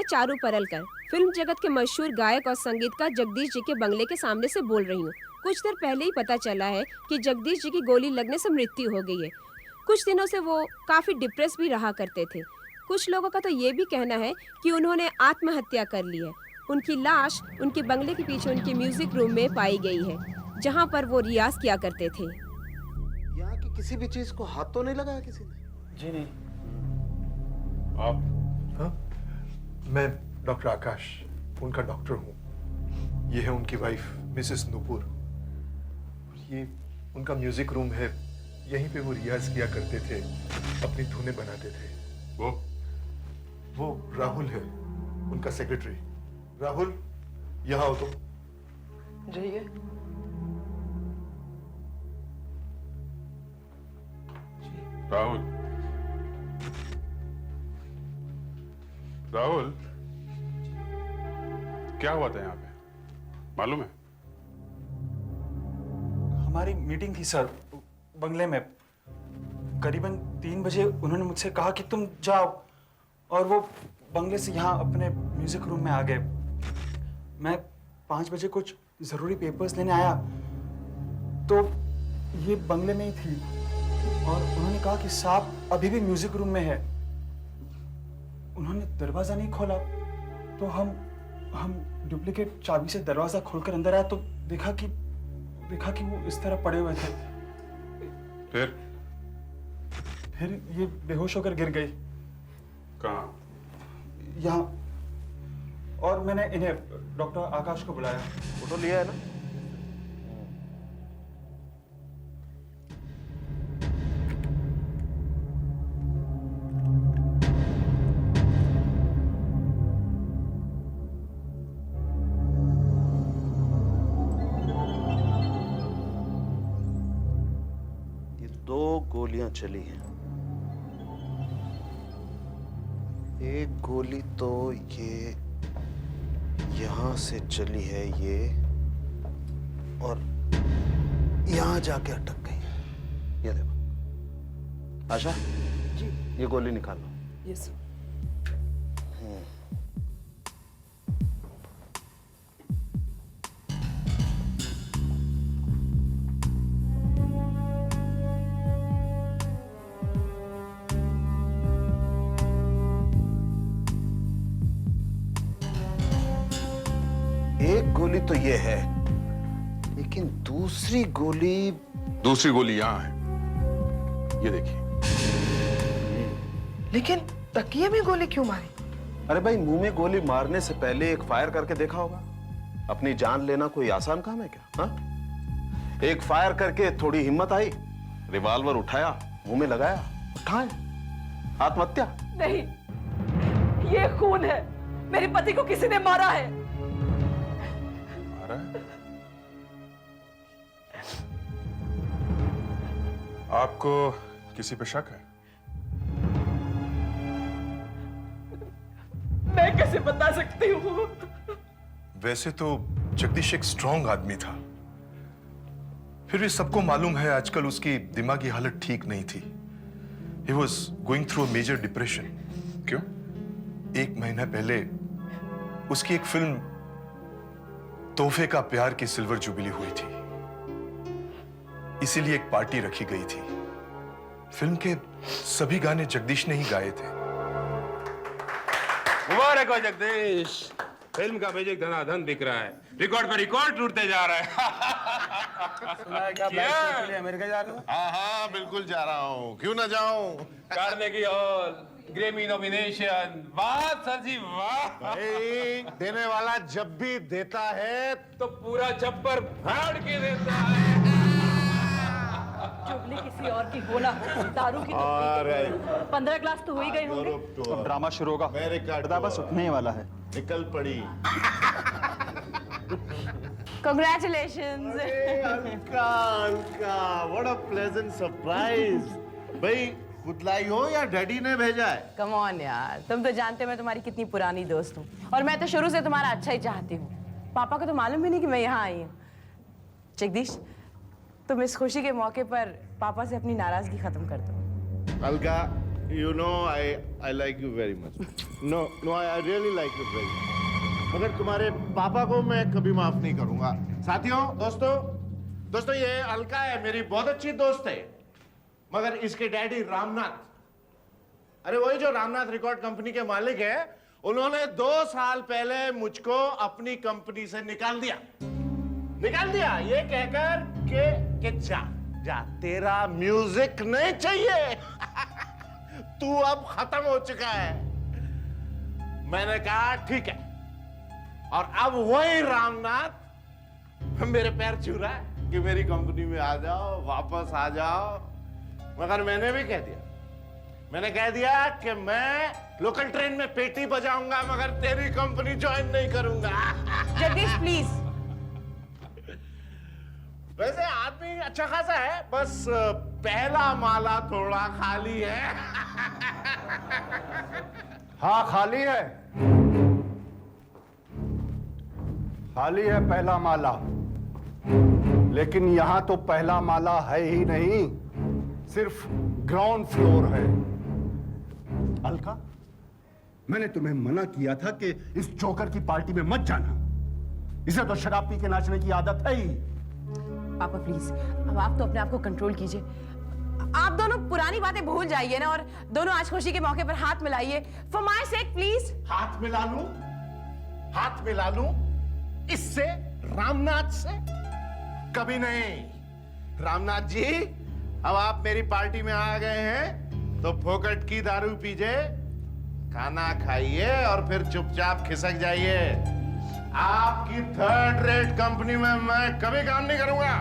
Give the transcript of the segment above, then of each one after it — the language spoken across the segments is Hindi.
चारू परलकर, फिल्म जगत के मशहूर गायक और संगीतकार जगदीश जी के बंगले के सामने से बोल रही हूँ। कुछ देर पहले ही पता चला है कि जगदीश जी की गोली लगने से मृत्यु हो गई है। कुछ दिनों से वो काफी डिप्रेस भी रहा करते थे। कुछ लोगों का तो ये भी कहना है कि उन्होंने आत्महत्या कर ली है। उनकी लाश उनके बंगले के पीछे उनके म्यूजिक रूम में पाई गई है, जहाँ पर वो रियाज किया करते थे। यहाँ की किसी भी चीज को हाथ तो नहीं लगाया किसी ने? जी नहीं। आप? हाँ? मैं डॉक्टर आकाश, उनका डॉक्टर हूँ। ये है उनकी वाइफ मिसेस नूपुर। ये उनका म्यूजिक रूम है, यहीं पे वो रियाज किया करते थे, अपनी धुनें बनाते थे। वो राहुल है, उनका सेक्रेटरी। राहुल, यहाँ आओ तो। जाइए। राहुल, राहुल, क्या हुआ था यहाँ पे, मालूम है? हमारी मीटिंग थी सर, बंगले में। करीबन 3 बजे उन्होंने मुझसे कहा कि तुम जाओ, और वो बंगले से यहाँ अपने म्यूजिक रूम में आ गए। मैं 5 बजे कुछ जरूरी पेपर्स लेने आया तो ये बंगले में ही थी, और उन्होंने कहा कि सांप अभी भी म्यूजिक रूम में है। उन्होंने दरवाजा नहीं खोला तो हम डुप्लीकेट चाबी से दरवाजा खोलकर अंदर आए तो देखा कि वो इस तरह पड़े हुए थे। फिर ये बेहोश होकर गिर गई। कहाँ? यहाँ। और मैंने इन्हें डॉक्टर आकाश को बुलाया। फोटो लिया है ना? ये 2 गोलियां चली हैं। एक गोली तो ये यहां से चली है, ये, और यहां जाके अटक गई है। ये देखो। आशा जी, ये गोली निकालो। यस। एक गोली तो ये है, लेकिन दूसरी गोली यहाँ है, ये देखिए। लेकिन तकिए में गोली क्यों मारी? अरे भाई, मुंह में गोली मारने से पहले एक फायर करके देखा होगा। अपनी जान लेना कोई आसान काम है क्या? हाँ? एक फायर करके थोड़ी हिम्मत आई, रिवॉल्वर उठाया, मुंह में लगाया, उठाए, आत्महत्या। नहीं, ये खून है। मेरे पति को किसी ने मारा है। मारा है? आपको किसी पे शक है? मैं कैसे बता सकती हूँ? वैसे तो जगदीश एक स्ट्रांग आदमी था, फिर भी सबको मालूम है आजकल उसकी दिमागी हालत ठीक नहीं थी। He was going through a major depression। क्यों? 1 महीना पहले उसकी एक फिल्म तोहफे का प्यार की सिल्वर जुबली हुई थी, इसीलिए एक पार्टी रखी गई थी। फिल्म के सभी गाने जगदीश ने ही गाए थे। मुबारक हो जगदीश, फिल्म का म्यूजिक धनाधन दिख रहा है, रिकॉर्ड पे रिकॉर्ड टूटते जा रहा है। सुना है क्या बैक के लिए अमेरिका जा रहे हो? हाँ हाँ बिल्कुल जा रहा हूँ, क्यों ना जाऊँ। कार्नेगी हॉल, ग्रेमी नॉमिनेशन, वाह सर जी वाह। भाई, देने वाला जब भी देता है तो पूरा छप्पर फाड़ के देता है। चुगली किसी और की हो ना हो, दारू की तो 15 ग्लास तो हो ही गए होंगे। अब ड्रामा शुरू होगा। अमेरिका बस उठने ही वाला है। निकल पड़ी। Congratulations! Alka, Alka, what a pleasant surprise। भाई, खुद लाई हो या डैडी ने भेजा है? Come on यार, तुम तो जानते हो मैं तुम्हारी कितनी पुरानी दोस्त हूँ, और मैं तो शुरू से तुम्हारा अच्छा ही चाहती हूँ। पापा को तो मालूम भी नहीं कि मैं यहाँ आई हूँ। जगदीश, तुम इस खुशी के मौके पर पापा से अपनी नाराजगी खत्म कर दो। Alka, you know I like you very much. No, I really like you very much. मगर तुम्हारे पापा को मैं कभी माफ नहीं करूंगा। साथियों, दोस्तों ये अलका है, मेरी बहुत अच्छी दोस्त है। मगर इसके डैडी रामनाथ, अरे वही जो रामनाथ रिकॉर्ड कंपनी के मालिक है, उन्होंने 2 साल पहले मुझको अपनी कंपनी से निकाल दिया ये कहकर के जा तेरा म्यूजिक नहीं चाहिए। तू अब खत्म हो चुका है। मैंने कहा ठीक है, और अब वही रामनाथ मेरे पैर छू रहा है कि मेरी कंपनी में आ जाओ, वापस आ जाओ। मगर मैंने भी कह दिया कि मैं लोकल ट्रेन में पेटी बजाऊंगा, मगर तेरी कंपनी ज्वाइन नहीं करूंगा। जगदीश प्लीज। वैसे आदमी अच्छा खासा है, बस पहला माला थोड़ा खाली है। हाँ खाली है, पहला माला। लेकिन यहां तो पहला माला है ही नहीं, सिर्फ ग्राउंड फ्लोर है। अलका, मैंने तुम्हें मना किया था कि इस जोकर की पार्टी में मत जाना। इसे तो शराब पी के नाचने की आदत है ही। पापा प्लीज, अब आप तो अपने आप को कंट्रोल कीजिए। आप दोनों पुरानी बातें भूल जाइए ना, और दोनों आज खुशी के मौके पर हाथ मिलाइए। For my sake please. हाथ मिला लूं इससे, रामनाथ से? कभी नहीं। रामनाथ जी, अब आप मेरी पार्टी में आ गए हैं तो फोकट की दारू पीजिए, खाना खाइए और फिर चुपचाप खिसक जाइए। आपकी 3rd रेट कंपनी में मैं कभी काम नहीं करूंगा।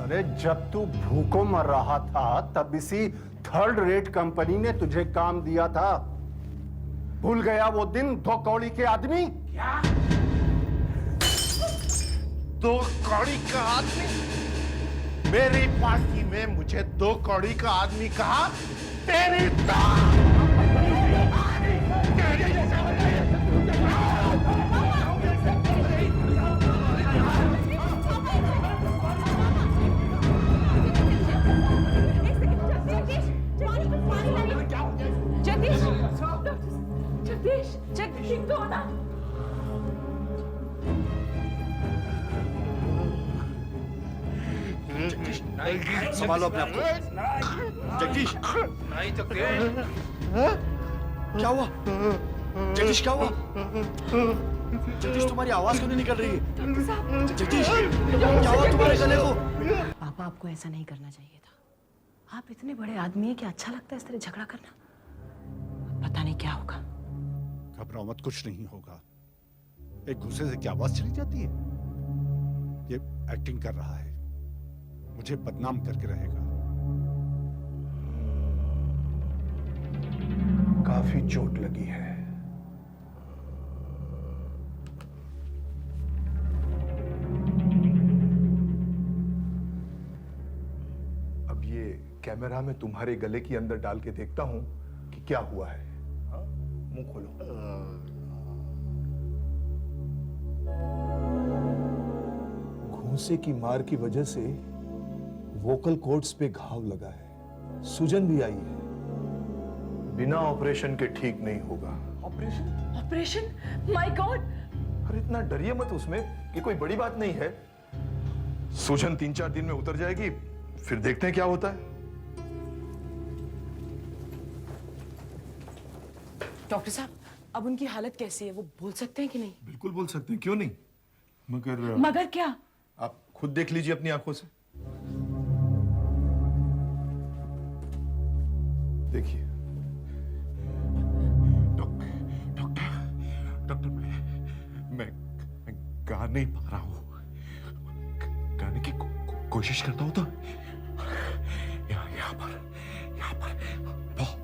अरे जब तू भूखों मर रहा था तब इसी 3rd रेट कंपनी ने तुझे काम दिया था। भूल गया वो दिन 2 कौड़ी के आदमी? क्या? 2 कौड़ी का आदमी? मेरी पार्टी में मुझे 2 कौड़ी का आदमी कहा? तेरी जगदीश तो ना। संभालो अपने आप को। जगदीश, क्या हुआ? जगदीश क्या हुआ? जगदीश तुम्हारी आवाज क्यों नहीं निकल रही है? जगदीश क्या हुआ तुम्हारे गले को? पापा आपको ऐसा नहीं करना चाहिए था। आप इतने बड़े आदमी हैं कि अच्छा लगता है इस तरह झगड़ा करना? पता नहीं क्या होगा। घबराओ मत, कुछ नहीं होगा। एक गुस्से से क्या आवाज चली जाती है? ये एक्टिंग कर रहा है, मुझे बदनाम करके रहेगा। काफी चोट लगी है। अब ये कैमरा में तुम्हारे गले के अंदर डाल के देखता हूं कि क्या हुआ है। मुंह खोलो। घूंसे की मार की वजह से वोकल कॉर्ड्स पे घाव लगा है, सूजन भी आई है। बिना ऑपरेशन के ठीक नहीं होगा। ऑपरेशन? My God! अरे इतना डरिए मत उसमें, ये कोई बड़ी बात नहीं है। सूजन 3-4 दिन में उतर जाएगी, फिर देखते हैं क्या होता है। डॉक्टर साहब, अब उनकी हालत कैसी है, वो बोल सकते हैं कि नहीं? बिल्कुल बोल सकते हैं, क्यों नहीं। मगर क्या? आप खुद देख लीजिए अपनी आंखों से। देखिए। डॉक्टर मैं गा नहीं पा रहा हूं। गाने की कोशिश करता हूं तो यहाँ पर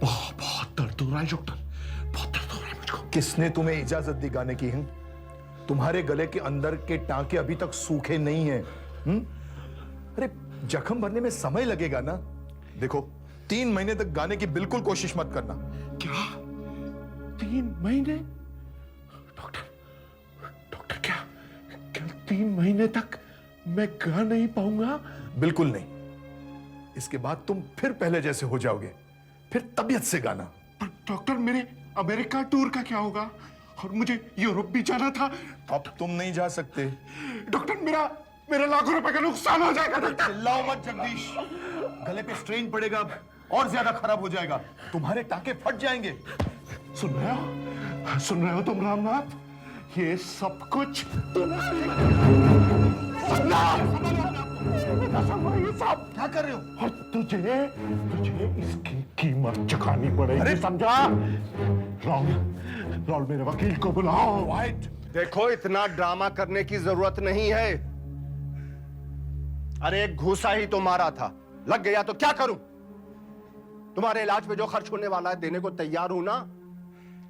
बहुत दर्द हो रहा है डॉक्टर, बहुत दर्द हो रहा है मुझको। किसने तुम्हें इजाजत दी गाने की? हैं? तुम्हारे गले के अंदर के टांके अभी तक सूखे नहीं हैं। अरे जख्म भरने में समय लगेगा ना। देखो, 3 महीने तक गाने की बिल्कुल कोशिश मत करना। क्या 3 महीने? डॉक्टर क्या 3 महीने तक मैं गा नहीं पाऊंगा? बिल्कुल नहीं। इसके बाद तुम फिर पहले जैसे हो जाओगे। फिर तबीयत से गाना। पर डॉक्टर मेरे अमेरिका टूर का क्या होगा? और मुझे यूरोप भी जाना था। अब तुम नहीं जा सकते। डॉक्टर मेरा लाखों रुपए का नुकसान हो जाएगा डॉक्टर। चिल्लाओ मत जगदीश, गले पे स्ट्रेन पड़ेगा और ज्यादा खराब हो जाएगा, तुम्हारे टाके फट जाएंगे। सुन रहे हो तुम रामनाथ? ये सब कुछ तुम्हारे ये सब क्या कर रहे हो? और तुझे इसकी कीमत चुकानी पड़ेगी, समझा? राहुल मेरे वकील को बुलाओ। वाइट, देखो इतना ड्रामा करने की जरूरत नहीं है। अरे एक घूसा ही तो मारा था, लग गया तो क्या करूं? तुम्हारे इलाज पे जो खर्च होने वाला है देने को तैयार हूं ना।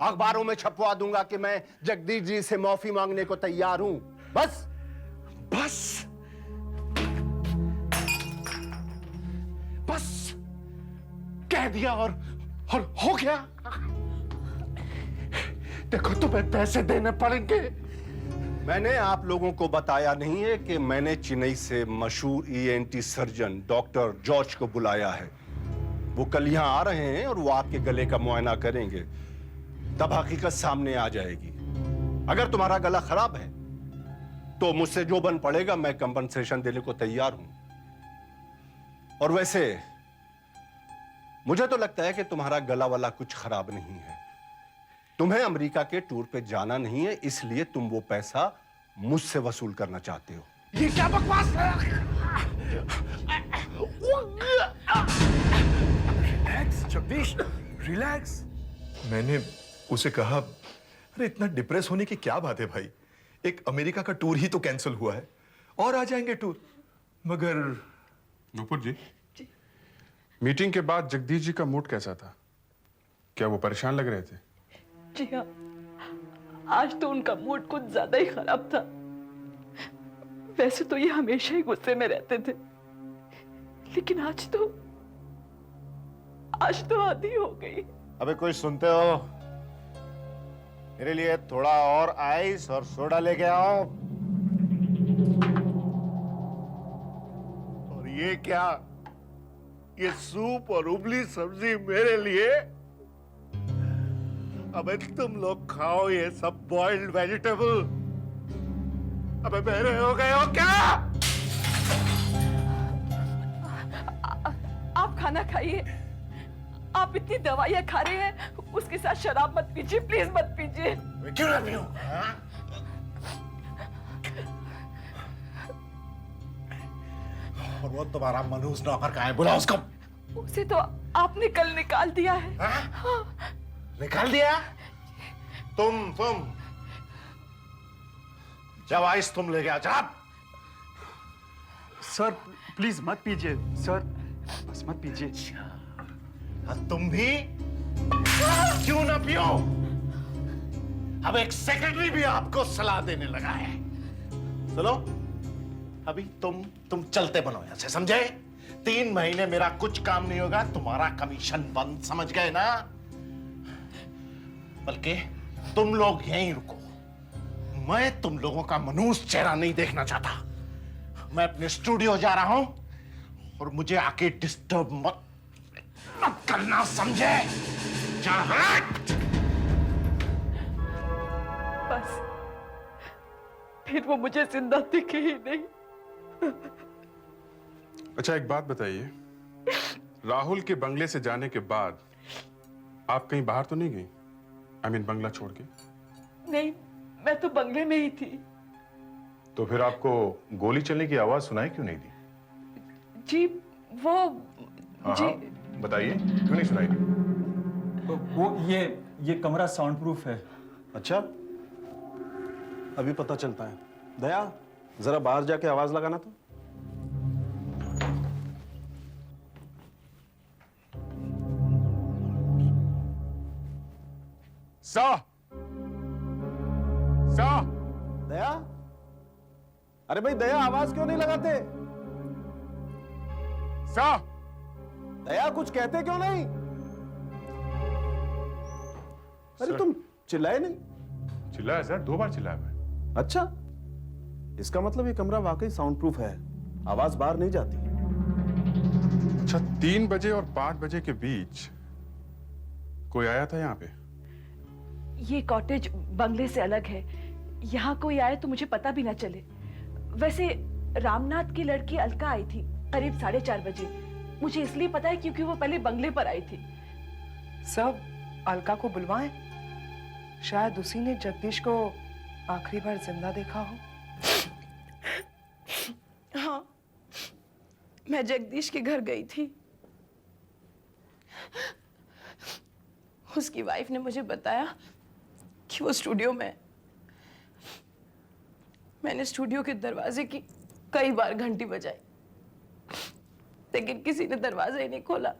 अखबारों में छपवा दूंगा कि मैं जगदीश जी से माफी मांगने को तैयार हूं। बस कह दिया और हो गया। देखो तुम्हें पैसे देने पड़ेंगे। मैंने आप लोगों को बताया नहीं है कि मैंने चेन्नई से मशहूर ईएनटी सर्जन डॉक्टर जॉर्ज को बुलाया है। वो कल यहां आ रहे हैं और वो आपके गले का मुआयना करेंगे, तब हकीकत सामने आ जाएगी। अगर तुम्हारा गला खराब है तो मुझसे जो बन पड़ेगा मैं कंपनसेशन देने को तैयार हूं। और वैसे मुझे तो लगता है कि तुम्हारा गला वाला कुछ खराब नहीं है। तुम्हें अमेरिका के टूर पे जाना नहीं है, इसलिए तुम वो पैसा मुझसे वसूल करना चाहते हो। ये क्या बकवास है? Relax Jagdish, relax. मैंने उसे कहा, अरे इतना डिप्रेस होने की क्या बात है भाई, एक अमेरिका का टूर ही तो कैंसिल हुआ है और आ जाएंगे टूर। मगर नूपुर जी, मीटिंग के बाद जगदीश जी का मूड कैसा था? क्या वो परेशान लग रहे थे? जी हाँ, आज तो उनका मूड कुछ ज्यादा ही खराब था। वैसे तो ये हमेशा ही गुस्से में रहते थे, लेकिन आज तो आधी हो गई। अबे कोई सुनते हो? मेरे लिए थोड़ा और आइस और सोडा लेके आओ। और ये क्या? ये सूप और उबली सब्जी मेरे लिए? अबे तुम लोग खाओ ये सब बॉइल्ड वेजिटेबल। अबे मेरे हो गए हो क्या? आप खाना खाइए। आप इतनी दवाइयां खा रहे हैं, उसके साथ शराब मत पीजिए, प्लीज मत पीजिए। मैं क्यों ना पीऊं? हाँ? और वो तुम्हारा मनूस नौकर कहाँ है? बुलाओ उसको। उसे तो आपने कल निकाल दिया है। हाँ? निकाल दिया? तुम जब आइस तुम ले गया जा। सर प्लीज मत पीजिए सर, बस मत पीजिए। तुम भी क्यों ना पियो? अब एक सेक्रेटरी भी आपको सलाह देने लगा है। सुनो, अभी तुम चलते बनो यहां से, समझे? 3 महीने मेरा कुछ काम नहीं होगा, तुम्हारा कमीशन बंद, समझ गए ना? बल्कि तुम लोग यहीं रुको। मैं तुम लोगों का मनूस चेहरा नहीं देखना चाहता। मैं अपने स्टूडियो जा रहा हूं और मुझे आके डिस्टर्ब मत करना, समझे? जा हट! बस फिर वो मुझे जिंदा दिखे ही नहीं। अच्छा एक बात बताइए, राहुल के बंगले से जाने के बाद आप कहीं बाहर तो नहीं गई? आई मीन बंगला छोड़ के? नहीं, मैं तो बंगले में ही थी। तो फिर आपको गोली चलने की आवाज सुनाई क्यों नहीं दी? जी वो जी बताइए, क्यों नहीं सुनाई दी? वो ये कमरा साउंड प्रूफ है। अच्छा, अभी पता चलता है। दया, जरा बाहर जाके आवाज लगाना तो। दया, अरे भाई दया, आवाज क्यों नहीं लगाते? दया, कुछ कहते क्यों नहीं? अरे तुम चिल्लाए नहीं। चिल्लाया सर, 2 बार चिल्लाया मैं। अच्छा, इसका मतलब ये कमरा वाकई साउंड प्रूफ है, आवाज बाहर नहीं जाती। अच्छा, 3 बजे और 5 बजे के बीच कोई आया था यहाँ पे? ये कॉटेज बंगले से अलग है। यहाँ कोई आए तो मुझे पता भी ना चले। वैसे रामनाथ की लड़की अलका आई थी करीब 4:30 बजे। मुझे इसलिए पता है क्योंकि वो पहले बंगले पर आई थी। सब अलका को बुलवाएं, शायद उसी ने जगदीश को आखिरी बार जिंदा देखा हो। हाँ, मैं जगदीश के घर गई थी। उसकी वाइफ ने मुझे बताया कि वो स्टूडियो में है। मैंने स्टूडियो के दरवाजे की कई बार घंटी बजाई, लेकिन किसी ने दरवाजा ही नहीं खोला।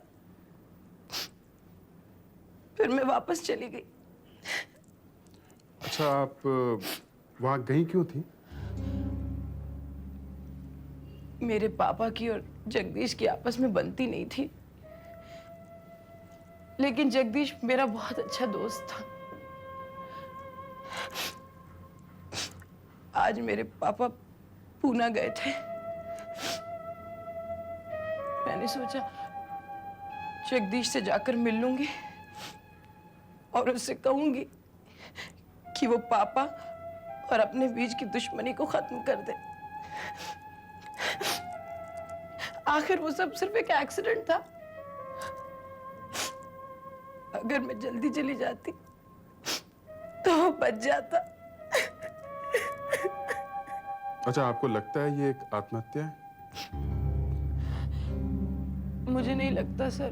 फिर मैं वापस चली गई। अच्छा, आप वहां गई क्यों थी? मेरे पापा की और जगदीश की आपस में बनती नहीं थी, लेकिन जगदीश मेरा बहुत अच्छा दोस्त था। आज मेरे पापा पूना गए थे। मैंने सोचा जगदीश से जाकर मिल लूंगी और उससे कहूंगी कि वो पापा और अपने बीच की दुश्मनी को खत्म कर दे। आखिर वो सब सिर्फ एक एक्सीडेंट था। अगर मैं जल्दी चली जाती तो वो बच जाता। अच्छा, आपको लगता है ये एक आत्महत्या है? मुझे नहीं लगता सर।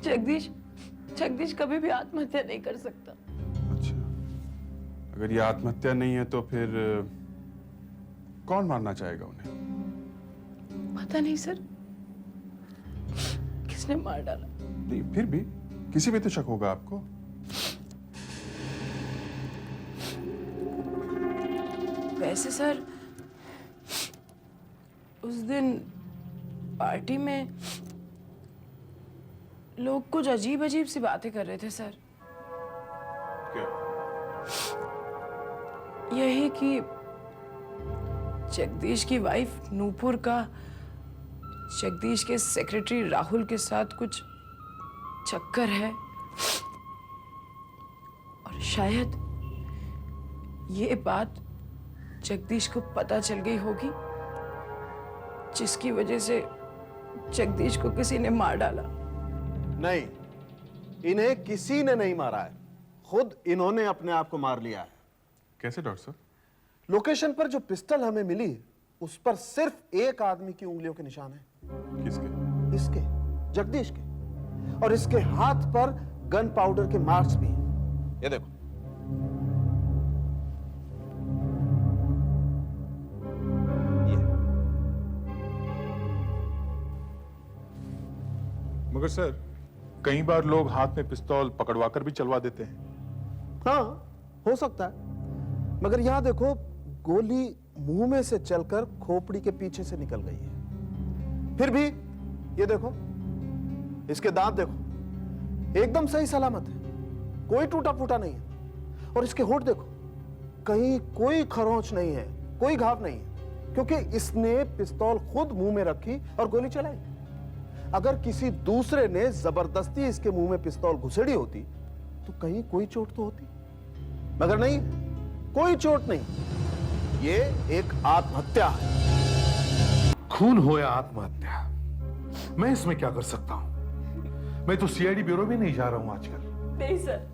जगदीश कभी भी आत्महत्या नहीं कर सकता। अच्छा, अगर ये आत्महत्या नहीं है तो फिर कौन मारना चाहेगा उन्हें? पता नहीं सर, किसने मार डाला। नहीं, फिर भी किसी पे तो शक होगा आपको। वैसे सर, उस दिन पार्टी में लोग कुछ अजीब अजीब सी बातें कर रहे थे सर। क्या? यही कि जगदीश की वाइफ नूपुर का जगदीश के सेक्रेटरी राहुल के साथ कुछ चक्कर है, और शायद ये बात जगदीश को पता चल गई होगी, जिसकी वजह से जगदीश को किसी ने मार डाला। नहीं, इन्हें किसी ने नहीं मारा है, खुद इन्होंने अपने आप को मार लिया है। कैसे डॉक्टर साहब? लोकेशन पर जो पिस्टल हमें मिली उस पर सिर्फ एक आदमी की उंगलियों के निशान है। किसके? इसके, जगदीश के। और इसके हाथ पर गन पाउडर के मार्क्स भी हैं। ये देखो। मगर सर, कई बार लोग हाथ में पिस्तौल पकड़वाकर भी चलवा देते हैं। हाँ, हो सकता है, मगर यहां देखो, गोली मुंह में से चलकर खोपड़ी के पीछे से निकल गई है। फिर भी ये देखो, इसके दांत देखो, एकदम सही सलामत है, कोई टूटा फूटा नहीं है। और इसके होंठ देखो, कहीं कोई खरोंच नहीं है, कोई घाव नहीं है, क्योंकि इसने पिस्तौल खुद मुंह में रखी और गोली चलाई। अगर किसी दूसरे ने जबरदस्ती इसके मुंह में पिस्तौल घुसेड़ी होती तो कहीं कोई चोट तो होती, मगर नहीं, कोई चोट नहीं। ये एक आत्महत्या है। खून हो या आत्महत्या, मैं इसमें क्या कर सकता हूं? मैं तो सीआईडी ब्यूरो भी नहीं जा रहा हूं आजकल। नहीं सर,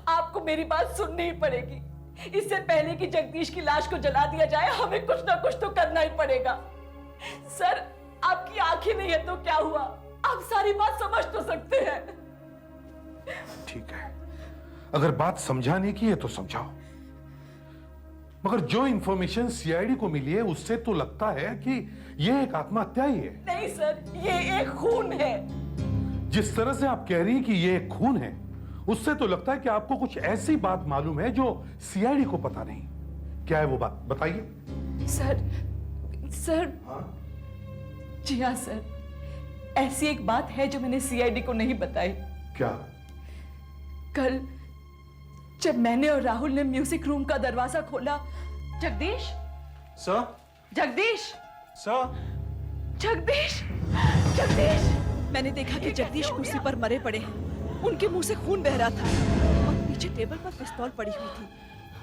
आपको मेरी बात सुननी ही पड़ेगी। इससे पहले कि जगदीश की लाश को जला दिया जाए, हमें कुछ ना कुछ तो करना ही पड़ेगा। सर, आपकी आंखें नहीं है तो क्या हुआ, आप सारी बात समझ तो सकते हैं। ठीक है, अगर बात समझाने की है तो समझाओ, मगर जो इंफॉर्मेशन सीआईडी को मिली है उससे तो लगता है कि यह एक आत्महत्या ही है। नहीं सर, ये एक खून है। जिस तरह से आप कह रही हैं कि यह एक खून है, उससे तो लगता है कि आपको कुछ ऐसी बात मालूम है जो सीआईडी को पता नहीं। क्या है वो बात, बताइए। सर, जी हाँ सर, ऐसी एक बात है जो मैंने सीआईडी को नहीं बताई। क्या? कल जब मैंने और राहुल ने म्यूजिक रूम का दरवाजा खोला, जगदीश, सर, जगदीश, सर, जगदीश, जगदीश, मैंने देखा कि जगदीश कुर्सी पर मरे पड़े हैं। उनके मुंह से खून बह रहा था और पीछे टेबल पर पिस्तौल पड़ी हुई थी।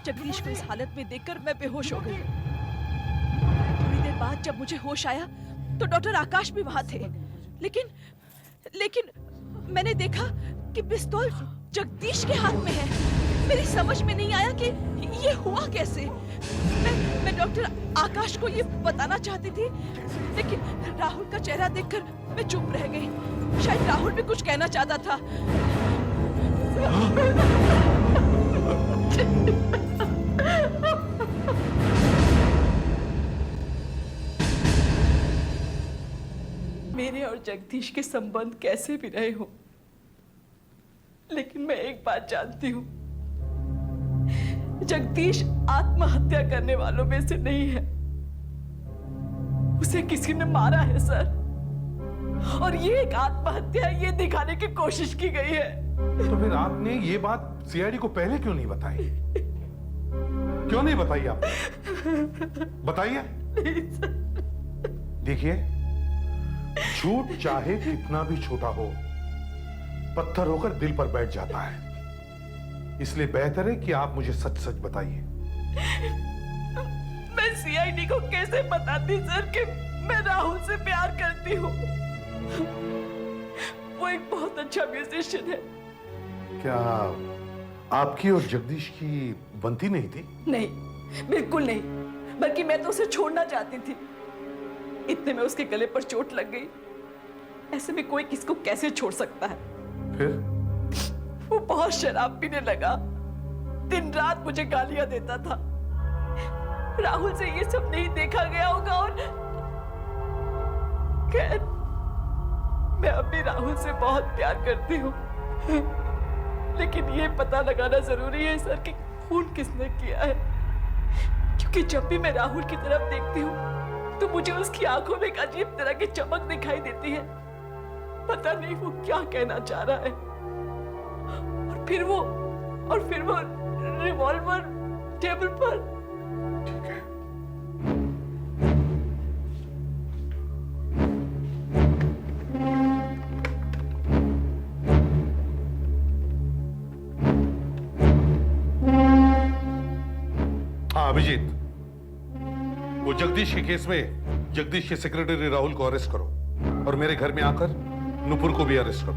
जगदीश को इस हालत में देखकर मैं बेहोश हो गई। थोड़ी देर बाद जब मुझे होश आया तो डॉक्टर आकाश भी वहां थे, लेकिन मैंने देखा कि पिस्तौल जगदीश के हाथ में है। मेरी समझ में नहीं आया कि ये हुआ कैसे। मैं डॉक्टर आकाश को ये बताना चाहती थी, लेकिन राहुल का चेहरा देखकर मैं चुप रह गई। शायद राहुल भी कुछ कहना चाहता था। मेरे और जगदीश के संबंध कैसे भी रहे हो, लेकिन मैं एक बात जानती हूँ, जगदीश आत्महत्या करने वालों में से नहीं है। उसे किसी ने मारा है सर, और ये एक आत्महत्या है, ये दिखाने की कोशिश की गई है। तो फिर आपने ये बात सीआईडी को पहले क्यों नहीं बताई? क्यों नहीं बताई आप? बताइए। देखिए, झूठ चाहे कितना भी छोटा हो, पत्थर होकर दिल पर बैठ जाता है। इसलिए बेहतर है कि आप मुझे सच सच बताइए। मैं सीआईडी को कैसे बताती सर कि मैं राहुल से प्यार करती हूँ? वो एक बहुत अच्छा म्यूजिशियन है। क्या आपकी और जगदीश की बनती नहीं थी? नहीं, बिल्कुल नहीं, बल्कि मैं तो उसे छोड़ना चाहती थी। इतने में उसके गले पर चोट लग गई। ऐसे में कोई किसको कैसे छोड़ सकता है? फिर वो बहुत शराब पीने लगा, दिन रात मुझे गालियां देता था। राहुल से ये सब नहीं देखा गया होगा, और खैर, मैं अभी राहुल से बहुत प्यार करती हूँ। लेकिन ये पता लगाना जरूरी है सर कि खून किसने किया है, क्योंकि जब भी मैं राहुल की तरफ देखती हूँ तो मुझे उसकी आंखों में एक अजीब तरह की चमक दिखाई देती है। पता नहीं वो क्या कहना चाह रहा है। और फिर वो रिवॉल्वर टेबल पर। ठीक है। हाँ अभिजीत, वो जगदीश के केस में जगदीश के सेक्रेटरी राहुल को अरेस्ट करो और मेरे घर में आकर नुपुर को भी अरेस्ट करो।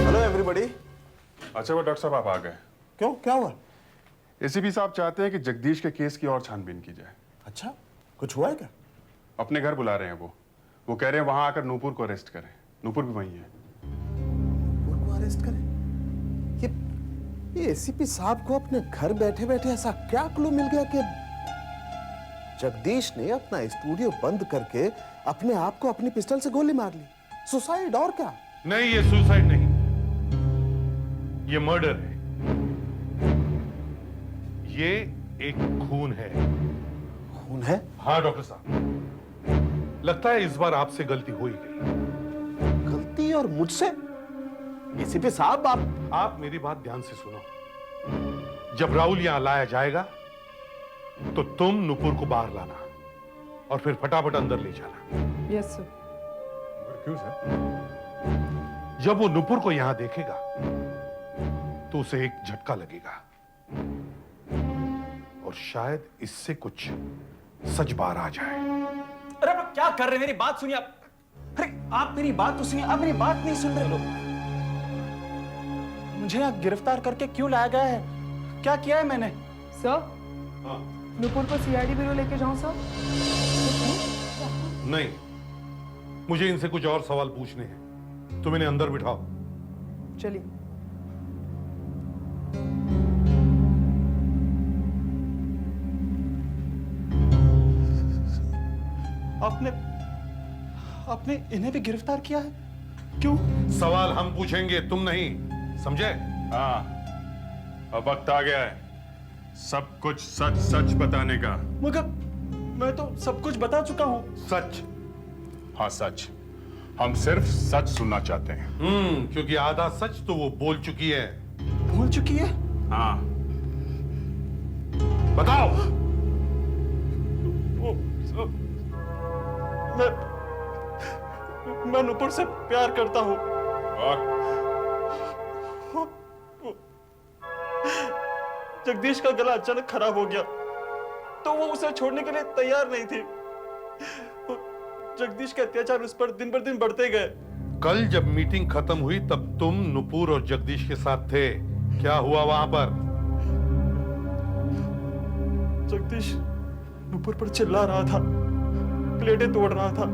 Hello everybody. अच्छा वो डॉक्टर साहब आप आ गए। क्यों, क्या हुआ? एसीपी साहब चाहते हैं कि जगदीश के केस की और छानबीन की जाए। अच्छा, कुछ हुआ है क्या? अपने घर बुला रहे हैं वो कह रहे हैं वहां आकर नूपुर को अरेस्ट करें। नूपुर भी वहीं है। नूपुर को अरेस्ट करें? ये एसीपी साहब को अपने घर बैठे बैठे ऐसा क्या क्लू मिल गया कि जगदीश ने अपना स्टूडियो बंद करके अपने आप को अपनी पिस्टल से गोली मार ली? सुसाइड और क्या? नहीं, ये सुसाइड नहीं, ये मर्डर है। ये एक खून है। खून है? हाँ डॉक्टर साहब, लगता है इस बार आपसे गलती हो ही गई। गलती और मुझसे? एसीपी साहब आप मेरी बात ध्यान से सुनो। जब राहुल यहां लाया जाएगा तो तुम नुपुर को बाहर लाना और फिर फटाफट अंदर ले जाना। Yes sir. क्यों सर? जब वो नुपुर को यहां देखेगा तो उसे एक झटका लगेगा और शायद इससे कुछ सच बाहर आ जाए। अरे आप क्या कर रहे हैं? मेरी बात सुनिए आप। अरे आप मेरी बात तो सुनिए, आप मेरी बात नहीं सुन रहे लोग। मुझे यहाँ गिरफ्तार करके क्यों लाया गया है? क्या किया है मैंने? सर, नुपुर को सीआईडी ब्यूरो लेके जाऊं सर? नहीं, मुझे इनसे कुछ और सवाल पूछने हैं। तुम इन्हें अंदर बिठाओ। चलिए। आपने इन्हें भी गिरफ्तार किया है? क्यों? सवाल हम पूछेंगे, तुम नहीं, समझे? हाँ, अब वक्त आ गया है सब कुछ सच सच बताने का। मगर मैं तो सब कुछ बता चुका हूं। सच? हाँ सच। हम सिर्फ सच सुनना चाहते हैं। क्योंकि आधा सच तो वो बोल चुकी है। भूल चुकी है? हाँ बताओ। मैं नुपुर से प्यार करता हूँ। जगदीश का गला अचानक खराब हो गया तो वो उसे छोड़ने के लिए तैयार नहीं थी। जगदीश के अत्याचार उस पर दिन बढ़ते गए। कल जब मीटिंग खत्म हुई तब तुम नुपुर और जगदीश के साथ थे, क्या हुआ वहां पर? जगदीश नुपुर पर चिल्ला रहा था, प्लेटें तोड़ रहा था।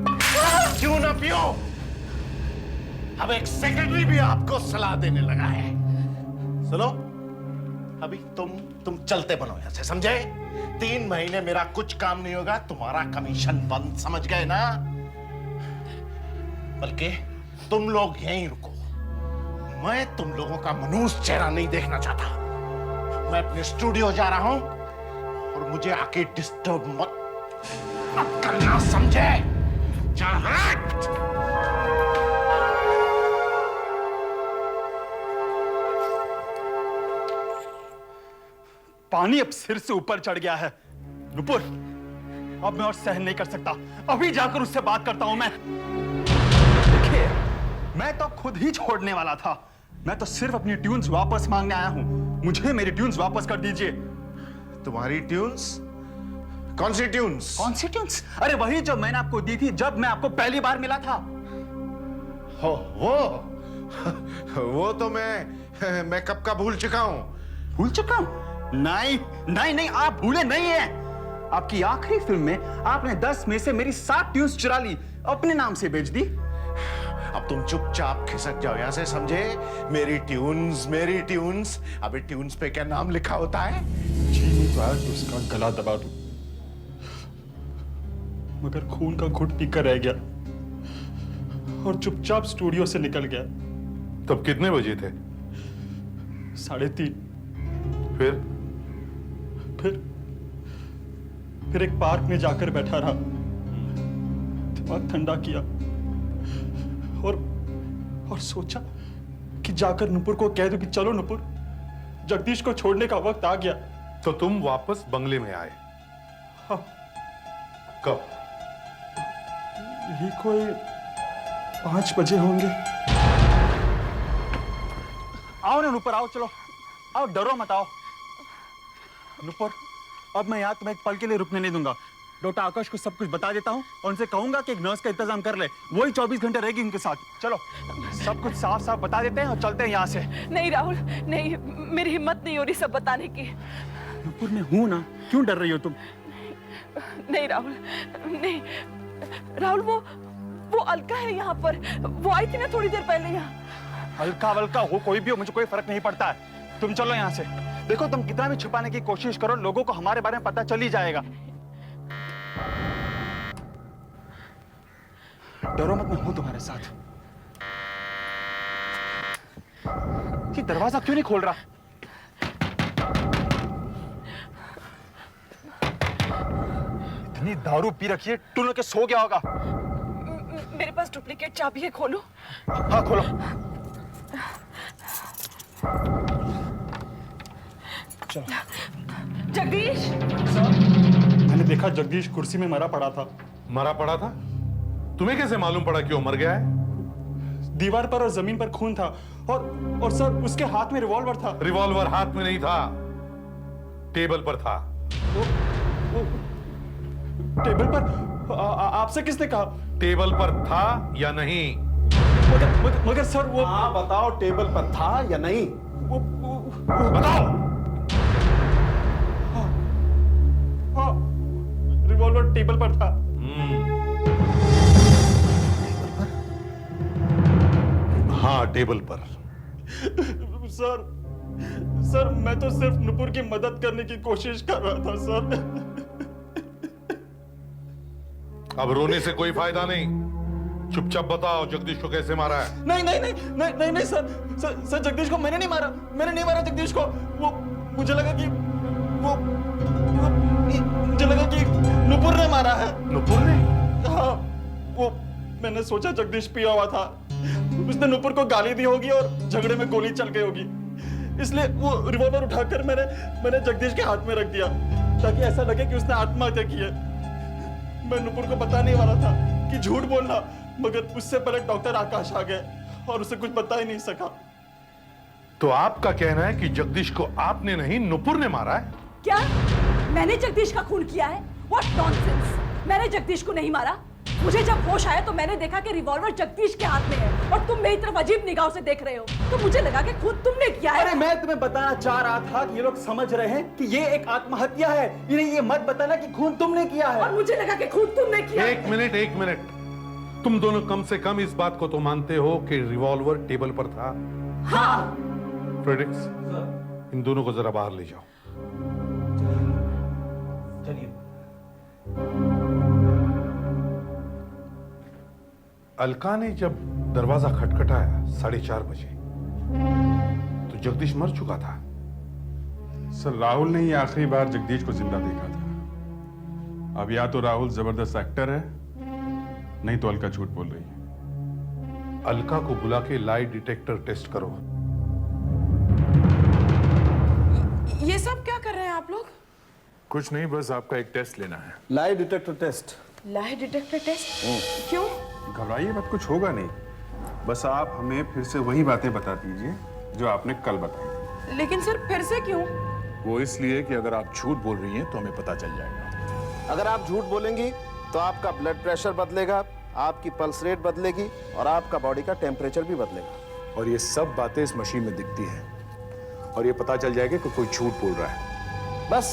क्यों ना पियो? अब एक सेक्रेटरी भी आपको सलाह देने लगा है। सुनो, अभी तुम चलते बनो यहां से, समझे? 3 महीने मेरा कुछ काम नहीं होगा, तुम्हारा कमीशन बंद, समझ गए ना? बल्कि तुम लोग यहीं रुको, मैं तुम लोगों का मनूस चेहरा नहीं देखना चाहता। मैं अपने स्टूडियो जा रहा हूं और मुझे आके डिस्टर्ब मत करना, समझे? चल हट! पानी अब सिर से ऊपर चढ़ गया है। नुपुर, अब मैं और सहन नहीं कर सकता। अभी जाकर उससे बात करता हूं मैं। देखिए, मैं तो खुद ही छोड़ने वाला था। मैं तो सिर्फ अपनी ट्यून्स वापस मांगने आया हूं। मुझे मेरी ट्यून्स वापस कर दीजिए। तुम्हारी ट्यून्स? कौन सी ट्यून्स? कौन सी ट्यून्स? अरे वही जो मैंने आपको दी थी जब मैं आपको पहली बार मिला था। हो वो तो मैं कब का भूल चुका हूं। भूल चुका हूं? नहीं, आप भूले नहीं हैं। आपकी आखिरी फिल्म में आपने 10 में से मेरी 7 ट्यून्स चुरा ली, अपने नाम से बेच दी। अब तुम चुपचाप खिसक जाओ यहां से, समझे? मेरी ट्यून्स। अबे ट्यून्स पे क्या नाम लिखा होता है? जी नहीं तो आया तो उसका गला दबा दूं, मगर खून का घुट पीकर रह गया और चुपचाप स्टूडियो से निकल गया। तब कितने बजे थे? 3:30। फिर एक पार्क में जाकर बैठा रहा, दिमाग ठंडा किया और सोचा कि जाकर नुपुर को कह दूं कि चलो नुपुर, जगदीश को छोड़ने का वक्त आ गया। तो तुम वापस बंगले में आए? हाँ। कब? यही कोई 5 बजे होंगे। आओ ना नुपुर, आओ, चलो आओ, डरो मत, आओ। नुपुर, अब मैं यहाँ तुम्हें एक पल के लिए रुकने नहीं दूंगा। डॉक्टर आकाश को सब कुछ बता देता हूँ और उनसे कहूंगा कि एक नर्स का इंतजाम कर ले, वही 24 घंटे रहेगी उनके साथ। चलो सब कुछ साफ साफ बता देते हैं और चलते हैं यहाँ से। नहीं राहुल, नहीं, मेरी हिम्मत नहीं हो रही सब बताने की। नुपुर, मैं हूं ना, क्यों डर रही हो तुम? नहीं राहुल, नहीं राहुल, वो अलका है यहाँ पर, वो आई थी ना थोड़ी देर पहले यहाँ। हल्का वल्का हो, कोई भी हो, मुझे कोई फर्क नहीं पड़ता है। तुम चलो यहाँ से। देखो, तुम कितना भी छुपाने की कोशिश करो, लोगों को हमारे बारे में पता चल ही जाएगा। डरो मत, मैं हूं तुम्हारे साथ। ये दरवाजा क्यों नहीं खोल रहा? इतनी दारू पी रखी है, टून के सो गया होगा। मेरे पास डुप्लीकेट चाबी है, खोलो। हाँ, खोलो। चलो। जगदीश! मैंने देखा जगदीश कुर्सी में मरा पड़ा था। मरा पड़ा था? तुम्हें कैसे मालूम पड़ा कि वो मर गया है? दीवार पर और जमीन पर खून था और सर उसके हाथ में रिवॉल्वर था। रिवॉल्वर हाथ में नहीं था, टेबल पर था। टेबल पर? आपसे किसने कहा? टेबल पर था या नहीं? मगर सर वो... हाँ बताओ, टेबल पर था या नहीं? बताओ। हाँ, रिवॉल्वर टेबल पर था। हाँ, टेबल पर। सर मैं तो सिर्फ नुपुर की मदद करने की कोशिश कर रहा था सर। अब रोने से कोई फायदा नहीं, चुपचाप बताओ जगदीश को कैसे मारा है? नहीं सर जगदीश को मैंने नहीं मारा जगदीश को। वो मुझे लगा कि नुपुर ने मारा है। नुपुर ने? हाँ, वो मैंने सोचा जगदीश पिया हुआ था, उसने नुपुर को गाली दी होगी और झगड़े में गोली चल गई होगी, इसलिए वो रिवॉल्वर उठाकर मैंने जगदीश के हाथ में रख दिया ताकि ऐसा लगे कि उसने आत्महत्या की है। मैं नुपुर को बताने वाला था कि झूठ बोलना मगर उससे पहले डॉक्टर आकाश आ गए और उसे कुछ बता ही नहीं सका। तो आपका कहना है कि जगदीश को आपने नहीं नुपुर ने मारा है? क्या मैंने जगदीश का खून किया है? What nonsense! मैंने जगदीश को नहीं मारा। मुझे जब होश आया तो मैंने देखा कि रिवॉल्वर जगदीश के हाथ में है और तुम मेरी तरफ अजीब निगाहों से देख रहे हो, तो मुझे लगा कि खून तुमने किया है। अरे मैं तुम्हें बताना चाह रहा था कि ये लोग समझ रहे हैं कि ये एक आत्महत्या है, ये मत बताना कि खून तुमने किया है। और मुझे लगा कि खून तुमने किया है। एक मिनट। तुम दोनों कम से कम इस बात को तो मानते हो कि रिवॉल्वर टेबल पर था? हाँ। फ्रेडरिक्स, इन दोनों को जरा बाहर ले जाओ। चलिए। अलका ने जब दरवाजा खटखटाया 4:30 बजे, तो जगदीश मर चुका था। सर, राहुल ने ही आखिरी बार जगदीश को जिंदा देखा था। अब या तो राहुल जबरदस्त एक्टर है, नहीं तो अलका झूठ बोल रही है। अलका को बुला के लाई डिटेक्टर टेस्ट करो। ये सब क्या कर रहे हैं आप लोग? कुछ नहीं, बस आपका एक टेस्ट लेना है। Lie detector test. Lie detector test? क्यों? घबराइए मत, कुछ होगा नहीं। बस आप हमें फिर से वही बातें बता दीजिए जो आपने कल बताई। लेकिन सर फिर से क्यों? वो इसलिए कि अगर आप झूठ बोल रही हैं तो हमें पता चल जाएगा। अगर आप झूठ बोलेंगी तो आपका ब्लड प्रेशर बदलेगा, आपकी पल्स रेट बदलेगी और आपका बॉडी का टेम्परेचर भी बदलेगा। और ये सब बातें इस मशीन में दिखती हैं और ये पता चल जाएगा कि कोई झूठ बोल रहा है। बस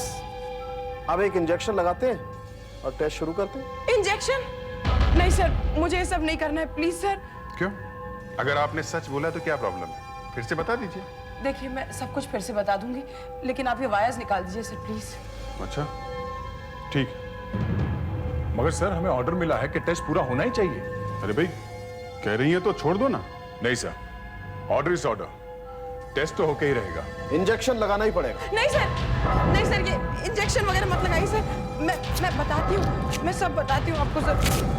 अब एक इंजेक्शन लगाते हैं और टेस्ट शुरू करते हैं। इंजेक्शन? नहीं सर, मुझे ये सब नहीं करना है, प्लीज सर। क्यों? अगर आपने सच बोला तो क्या प्रॉब्लम है? फिर से बता दीजिए। देखिए, मैं सब कुछ फिर से बता दूंगी, लेकिन आप ये वायर्स निकाल दीजिए सर, प्लीज। अच्छा, ठीक है। मगर सर, हमें ऑर्डर मिला है कि टेस्ट पूरा होना ही चाहिए। अरे भाई, कह रही है तो छोड़ दो ना। नहीं sir, order is order, test तो होके ही रहेगा। इंजेक्शन लगाना ही पड़ेगा। नहीं सर, ये इंजेक्शन वगैरह मत लगाइए सर। मैं बताती हूँ, मैं सब बताती हूँ आपको सर।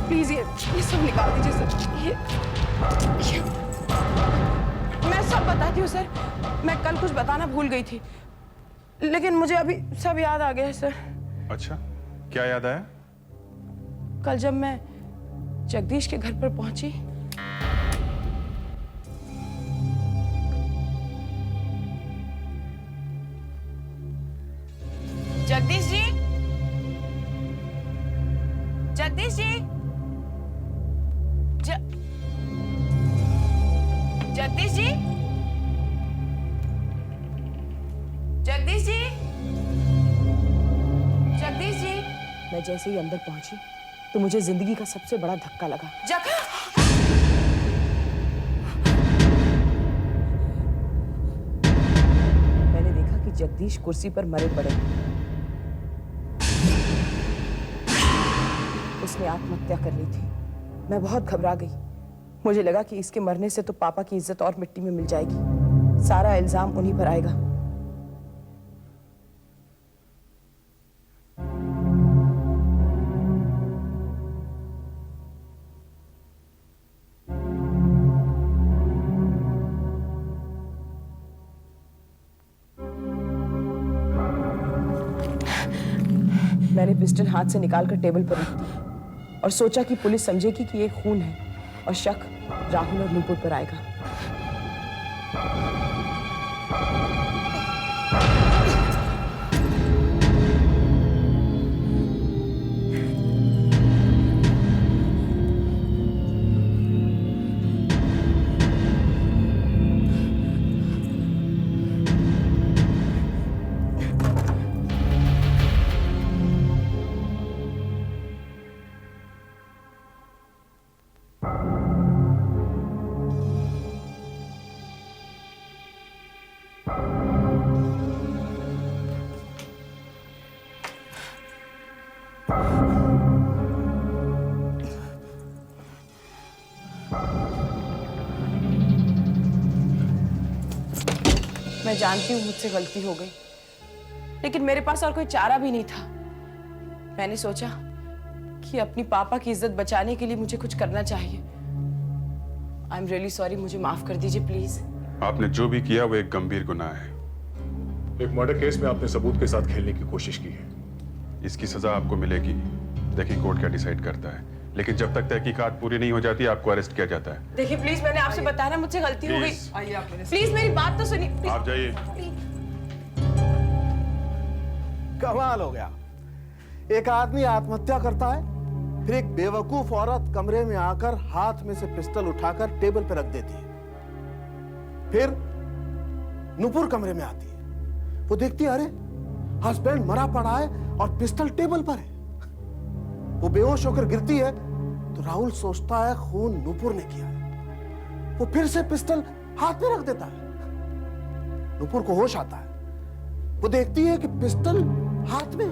प्लीज ये सब निकाल दीजिए सर। ये मैं सब बताती हूँ सर। मैं कल कुछ बताना भूल गई थी, लेकिन मुझे अभी सब याद आ गया है सर। अच्छा, क्या याद आया? कल जब मैं जगदीश के घर पर पहुंची, जगदीश जी, जगदीश जी, जगदीश जी, जगदीश जी, जगदीश जी। मैं जैसे ही अंदर पहुंची तो मुझे जिंदगी का सबसे बड़ा धक्का लगा। मैंने देखा कि जगदीश कुर्सी पर मरे पड़े। उसने आत्महत्या कर ली थी। मैं बहुत घबरा गई। मुझे लगा कि इसके मरने से तो पापा की इज्जत और मिट्टी में मिल जाएगी, सारा इल्जाम उन्हीं पर आएगा। मैंने पिस्टल हाथ से निकालकर टेबल पर रख दी और सोचा कि पुलिस समझेगी कि ये खून है और शक राहुल और नुपुर पर आएगा। मैं जानती हूँ मुझसे गलती हो गई, लेकिन मेरे पास और कोई चारा भी नहीं था। मैंने सोचा कि अपनी पापा की इज्जत बचाने के लिए मुझे कुछ करना चाहिए। आई एम रियली सॉरी, मुझे माफ कर दीजिए प्लीज। आपने जो भी किया वो एक गंभीर गुनाह है। एक मर्डर केस में आपने सबूत के साथ खेलने की कोशिश की है। इसकी सजा आपको मिलेगी। देखिए कोर्ट क्या डिसाइड करता है। लेकिन जब तक तहकीकात पूरी नहीं हो जाती आपको अरेस्ट किया जाता है। देखिए प्लीज, मैंने आपसे बताया ना, मुझसे गलती हो गई। Please. आइए आप मेरे, प्लीज मेरी बात तो सुनिए। आप जाइए। कमाल हो गया। एक आदमी आत्महत्या करता है, फिर एक बेवकूफ औरत कमरे में आकर हाथ में से पिस्टल उठाकर टेबल पर रख देती है। फिर नुपुर कमरे में आती है, वो देखती है अरे हस्बैंड मरा पड़ा है और पिस्टल टेबल पर है। वो बेहोश होकर गिरती है तो राहुल सोचता है खून नुपुर ने किया है। वो फिर से पिस्टल हाथ में रख देता है। नुपुर को होश आता है, वो देखती है कि पिस्टल हाथ में है।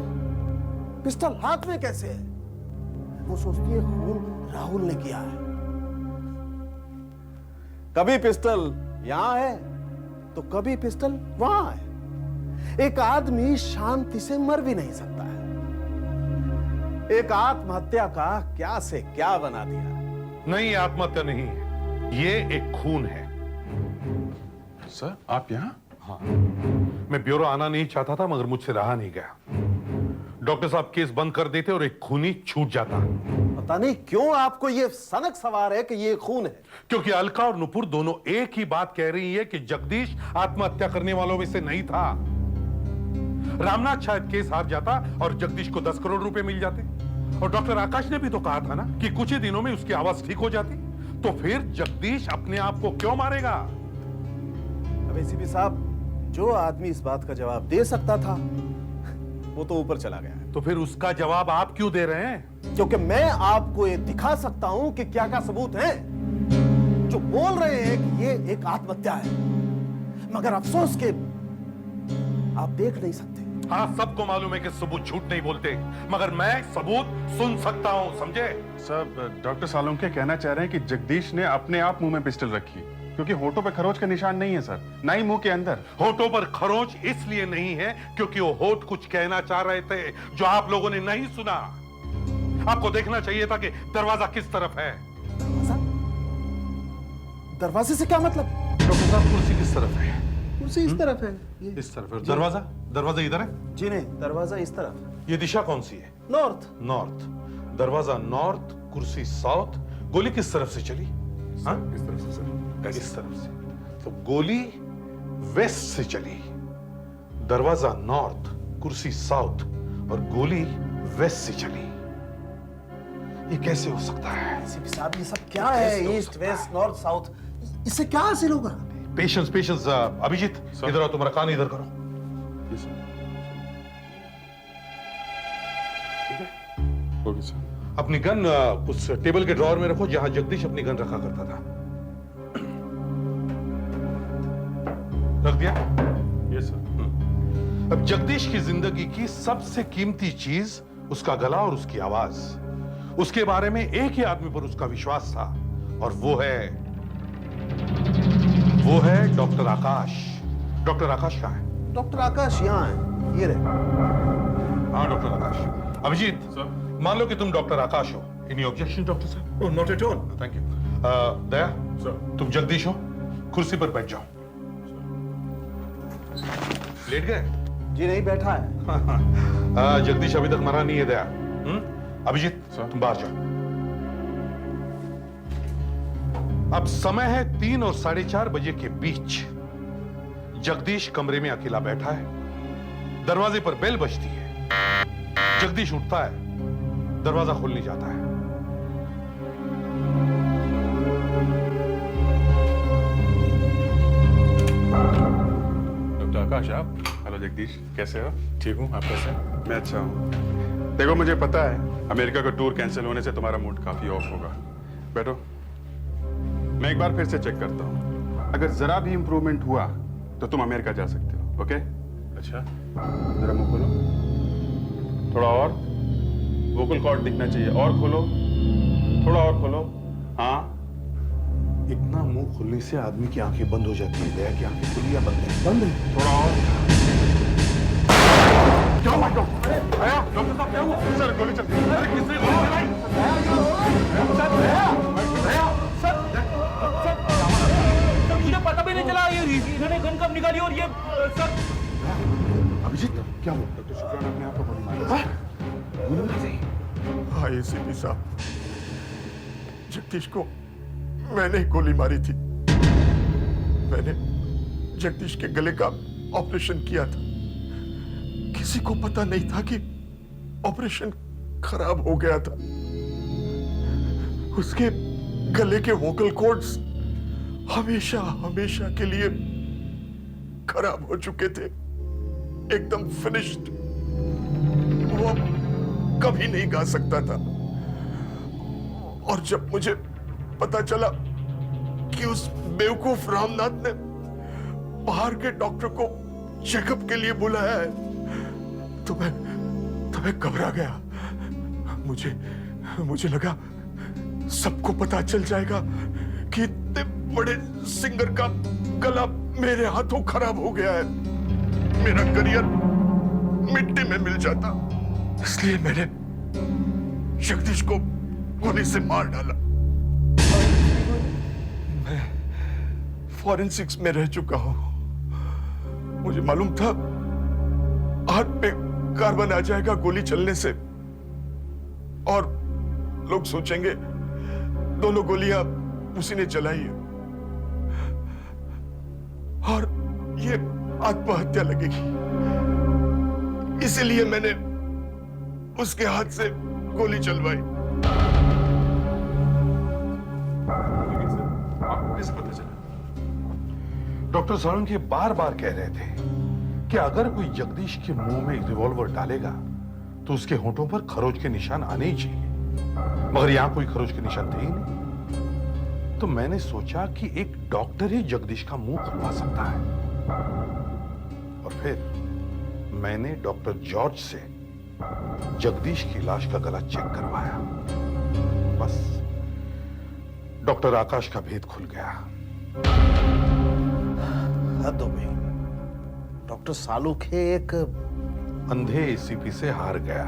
पिस्टल हाथ में कैसे है? वो सोचती है खून राहुल ने किया है। कभी पिस्टल यहां है तो कभी पिस्टल वहां है। एक आदमी शांति से मर भी नहीं सकता है। एक आत्महत्या का क्या से क्या बना दिया। नहीं, ये आत्महत्या नहीं है, ये एक खून है। सर आप यहाँ? हाँ, मैं ब्यूरो आना नहीं चाहता था मगर मुझसे रहा नहीं गया। डॉक्टर साहब केस बंद कर देते और एक खूनी छूट जाता। पता नहीं क्यों आपको ये सनक सवार है कि ये खून है। क्योंकि अलका और नुपुर दोनों एक ही बात कह रही है कि जगदीश आत्महत्या करने वालों में से नहीं था। रामनाथ शायद केस हार जाता और जगदीश को 10 करोड़ रुपए मिल जाते। और डॉक्टर आकाश ने भी तो कहा था ना कि कुछ ही दिनों में उसकी आवाज ठीक हो जाती। तो फिर जगदीश अपने आप को क्यों मारेगा? अब एसीपी साहब, जो आदमी इस बात का जवाब दे सकता था वो तो ऊपर चला गया है। तो फिर उसका जवाब आप क्यों दे रहे हैं? क्योंकि मैं आपको ये दिखा सकता हूं कि क्या क्या सबूत हैं जो बोल रहे हैं कि ये एक आत्महत्या है। मगर अफसोस के आप देख नहीं सकते। हाँ, सबको मालूम है कि सबूत झूठ नहीं बोलते, मगर मैं सबूत सुन सकता हूं, समझे? सर डॉक्टर सालुंके कहना चाह रहे हैं कि जगदीश ने अपने आप मुंह में पिस्टल रखी, क्योंकि होठों पे खरोच का निशान नहीं है सर, ना ही मुंह के अंदर। होठों पर खरोच इसलिए नहीं है क्योंकि वो होठ कुछ कहना चाह रहे थे जो आप लोगों ने नहीं सुना। आपको देखना चाहिए था कि दरवाजा किस तरफ है। दरवाजे से क्या मतलब? डॉक्टर साहब, कुर्सी किस तरफ है? कुर्सी इस तरफ है। इस तरफ है। दरवाजा? दरवाजा इधर है? जी नहीं, दरवाजा इस तरफ। ये दिशा कौन सी है? नॉर्थ। नॉर्थ। दरवाजा नॉर्थ, कुर्सी साउथ। गोली किस तरफ से चली? हाँ, इस तरफ से सर। इस तरफ से। तो गोली वेस्ट से चली, दरवाजा नॉर्थ, कुर्सी साउथ और गोली वेस्ट से चली। ये कैसे हो सकता है? एसीपी साहब, ये सब क्या है? ईस्ट वेस्ट नॉर्थ साउथ, इससे क्या हासिल होगा? Patience, patience. अभिजीत, इधर आओ, तुम्हारा कान इधर करो। Okay sir. अपनी गन उस टेबल के ड्रॉअर में रखो जहां जगदीश अपनी गन रखा करता था। रख दिया? Yes sir. अब जगदीश की जिंदगी की सबसे कीमती चीज उसका गला और उसकी आवाज। उसके बारे में एक ही आदमी पर उसका विश्वास था और वो है डॉक्टर आकाश। डॉक्टर आकाश कहाँ है? डॉक्टर आकाश यहाँ है, ये रहे। हाँ, डॉक्टर आकाश। अभिजीत सर। मान लो कि तुम डॉक्टर आकाश हो। एनी ऑब्जेक्शन डॉक्टर साहब? Oh, not at all. Thank you. Daya sir. तुम जगदीश हो, कुर्सी पर बैठ जाओ। लेट गए? जी नहीं, बैठा है। जगदीश अभी तक मरा नहीं है। दया, अभिजीत सर। तुम बाहर जाओ। अब समय है 3 और 4:30 बजे के बीच। जगदीश कमरे में अकेला बैठा है। दरवाजे पर बेल बजती है। जगदीश उठता है, दरवाजा खुलने जाता है। डॉक्टर आकाश आप? हेलो जगदीश, कैसे हो? ठीक हूँ, आप कैसे? मैं अच्छा हूँ। देखो मुझे पता है अमेरिका का टूर कैंसिल होने से तुम्हारा मूड काफी ऑफ होगा। बैठो, मैं एक बार फिर से चेक करता हूँ। अगर जरा भी इंप्रूवमेंट हुआ तो तुम अमेरिका जा सकते हो। ओके? अच्छा, जरा मुंह खोलो, थोड़ा और। वोकल कॉर्ड दिखना चाहिए, और खोलो, थोड़ा और खोलो। हाँ, इतना मुंह खुलने से आदमी की आंखें बंद हो जाती है। दया की आंखें खुली या बंद है? बंद है। थोड़ा और। क्या हुआ डॉक्टर? डॉक्टर साहब क्या हुआ? सर गोली चलती है। अरे किसने गोली चलाई? मुझे पता भी नहीं चला ये इन्होंने गन कब निकाली। और ये सर अभिजीत क्या हुआ? डॉक्टर शुक्राना अपने आप को गोली मारी। हाँ एसीपी साहब, जगदीश को मैंने ही गोली मारी थी। मैंने जगदीश के गले का ऑपरेशन किया था। किसी को पता नहीं था कि ऑपरेशन खराब हो गया था। उसके गले के वोकल कॉर्ड्स हमेशा हमेशा के लिए खराब हो चुके थे, एकदम फिनिश्ड। वो अब कभी नहीं गा सकता था। और जब मुझे पता चला कि उस बेवकूफ रामनाथ ने बाहर के डॉक्टर को चेकअप के लिए बुलाया है, तो मैं घबरा गया। मुझे लगा सबको पता चल जाएगा कि इतने बड़े सिंगर का गला मेरे हाथों खराब हो गया है। मेरा करियर मिट्टी में मिल जाता। इसलिए मैंने जगदीश को गोली से मार डाला। मैं फॉरेंसिक्स में रह चुका हूं। मुझे मालूम था हाथ पे कार्बन आ जाएगा गोली चलने से, और लोग सोचेंगे दोनों गोलियां उसी ने चलाई है और ये आत्महत्या लगेगी। इसीलिए मैंने उसके हाथ से गोली चलवाई। आपको कैसे पता चला? डॉक्टर सारंग ये बार बार कह रहे थे कि अगर कोई जगदीश के मुंह में रिवॉल्वर डालेगा तो उसके होंठों पर खरोच के निशान आने ही चाहिए, मगर यहां कोई खरोच के निशान थे ही नहीं। तो मैंने सोचा कि एक डॉक्टर ही जगदीश का मुंह खुलवा सकता है, और फिर मैंने डॉक्टर जॉर्ज से जगदीश की लाश का गला चेक करवाया। बस डॉक्टर आकाश का भेद खुल गया। हद हो गई। डॉक्टर सालुखे एक अंधे एसीपी से हार गया।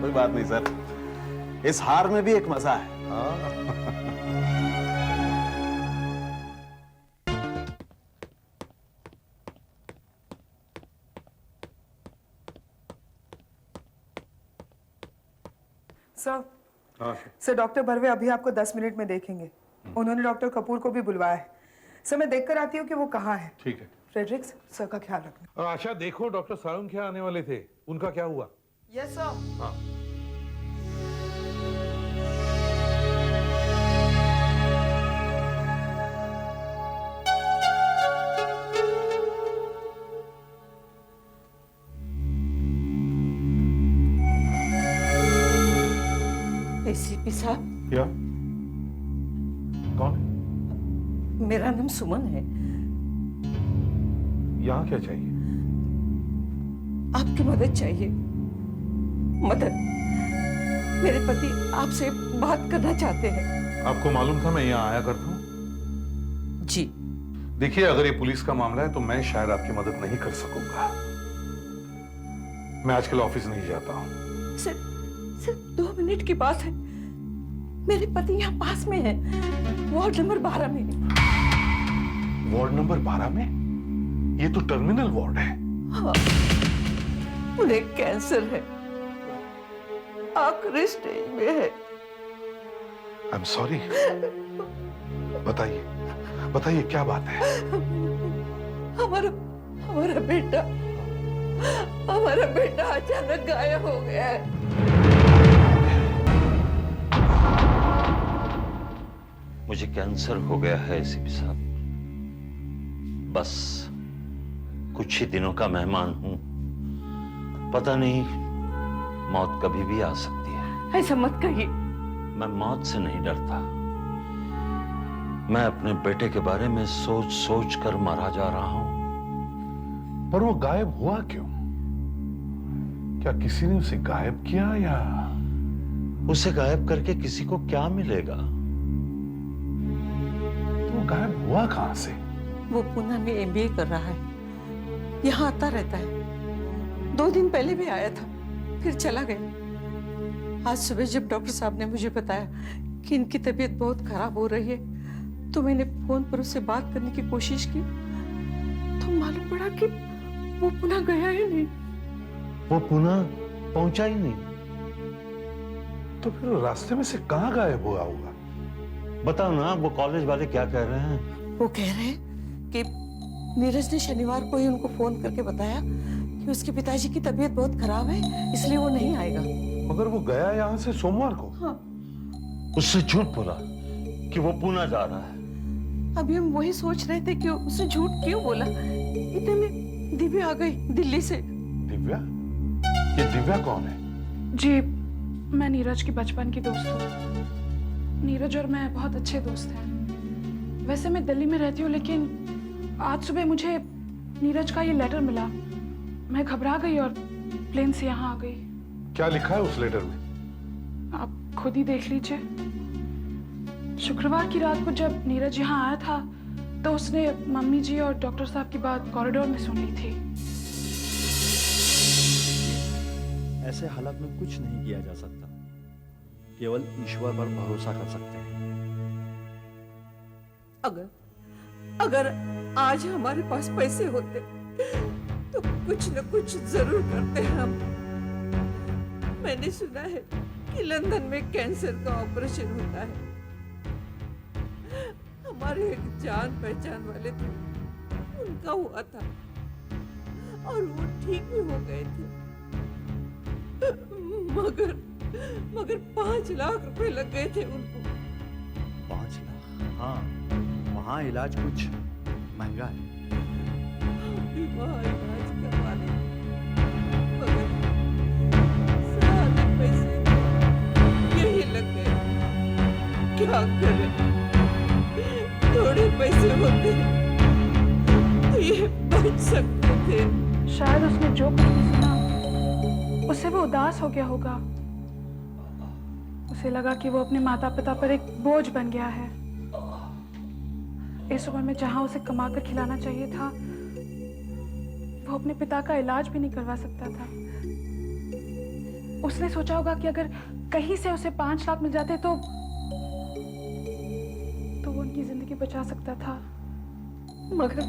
कोई बात नहीं सर, इस हार में भी एक मजा है। सर डॉक्टर बर्वे अभी आपको 10 मिनट में देखेंगे। उन्होंने डॉक्टर कपूर को भी बुलवाया है। सर मैं देख कर आती हूँ कि वो कहाँ है। ठीक है। फ्रेडरिक्स, सर का ख्याल रखना। और आशा देखो, डॉक्टर सारंग क्या आने वाले थे, उनका क्या हुआ? Yes sir. हाँ। एसीपी साहब, क्या? कौन? मेरा नाम सुमन है। यहां क्या चाहिए? आपकी मदद चाहिए। मदद। मेरे पति आपसे बात करना चाहते हैं। आपको मालूम था मैं यहां आया करता हूं? जी। देखिए, अगर ये पुलिस का मामला है तो मैं शायद आपकी मदद नहीं कर सकूंगा। मैं आजकल ऑफिस नहीं जाता हूं। सिर्फ 2 मिनट की बात है। मेरे पति यहाँ पास में है, वार्ड नंबर 12 में। वार्ड नंबर 12 में? ये तो टर्मिनल वार्ड है। हाँ, उन्हें कैंसर है, आखिरी स्टेज में है। I am sorry. बताइए क्या बात है? हमारा बेटा अचानक गायब हो गया है। मुझे कैंसर हो गया है एसीपी साहब। बस कुछ ही दिनों का मेहमान हूं। पता नहीं मौत कभी भी आ सकती है। ऐसा मत कहिए। मैं मौत से नहीं डरता। मैं अपने बेटे के बारे में सोच सोच कर मारा जा रहा हूं। पर वो गायब हुआ क्यों? क्या किसी ने उसे गायब किया, या उसे गायब करके किसी को क्या मिलेगा? तो वो गायब हुआ कहां से? वो पुणे में एमबीए कर रहा है, यहाँ आता रहता है। 2 दिन पहले भी आया था, फिर चला गया। आज सुबह जब डॉक्टर साहब ने मुझे बताया कि इनकी तबीयत बहुत खराब हो रही है, तो मैंने फोन पर उससे बात करने की कोशिश की, तो मालूम पड़ा कि वो पुणे गया ही नहीं। वो पुणे पहुंचा ही नहीं। तो फिर रास्ते में से कहाँ गायब हुआ होगा? बताओ ना, वो कॉलेज वाले क्या कह रहे हैं? वो कह रहे हैं कि नीरज ने शनिवार को ही उनको फोन करके बताया कि उसके पिताजी की तबीयत बहुत खराब है, इसलिए वो नहीं आएगा। मगर वो गया यहाँ से सोमवार को। हाँ। उससे झूठ बोला कि वो पूना जा रहा है। अभी हम वही सोच रहे थे कि उसने झूठ क्यों बोला। इतने में दिव्या आ गई दिल्ली से। दिव्या? ये दिव्या कौन है? जी, मैं नीरज की बचपन की दोस्त हूँ। नीरज और मैं बहुत अच्छे दोस्त हैं। वैसे मैं दिल्ली में रहती हूँ, लेकिन आज सुबह मुझे नीरज का ये लेटर मिला। मैं घबरा गई और प्लेन से यहाँ आ गई। क्या लिखा है उस लेटर में? आप खुद ही देख लीजिए। शुक्रवार की रात को जब नीरज यहाँ आया था तो उसने मम्मी जी और डॉक्टर साहब की बात कॉरिडोर में सुन ली थी। ऐसे हालात में कुछ नहीं किया जा सकता, केवल ईश्वर पर भरोसा कर सकते हैं। अगर आज हमारे पास पैसे होते तो कुछ न कुछ जरूर करते हम। मैंने सुना है कि लंदन में कैंसर का ऑपरेशन होता है। हमारे एक जान पहचान वाले थे, उनका हुआ था और वो ठीक भी हो गए थे। मगर 5 लाख रुपए लग गए थे उनको। 5 लाख? हाँ, वहाँ इलाज कुछ महंगा है। भी वहाँ इलाज करवा ले, मगर सारे पैसे यही लग गए। क्या करें? थोड़े पैसे होते तो ये बच सकते थे। शायद उसने जो कुछ भी सुना उससे वो उदास हो गया होगा। उसे लगा कि वो अपने माता पिता पर एक बोझ बन गया है। इस उम्र में जहां उसे कमाकर खिलाना चाहिए था, वो अपने पिता का इलाज भी नहीं करवा सकता था। उसने सोचा होगा कि अगर कहीं से उसे 5 लाख मिल जाते तो वो उनकी जिंदगी बचा सकता था। मगर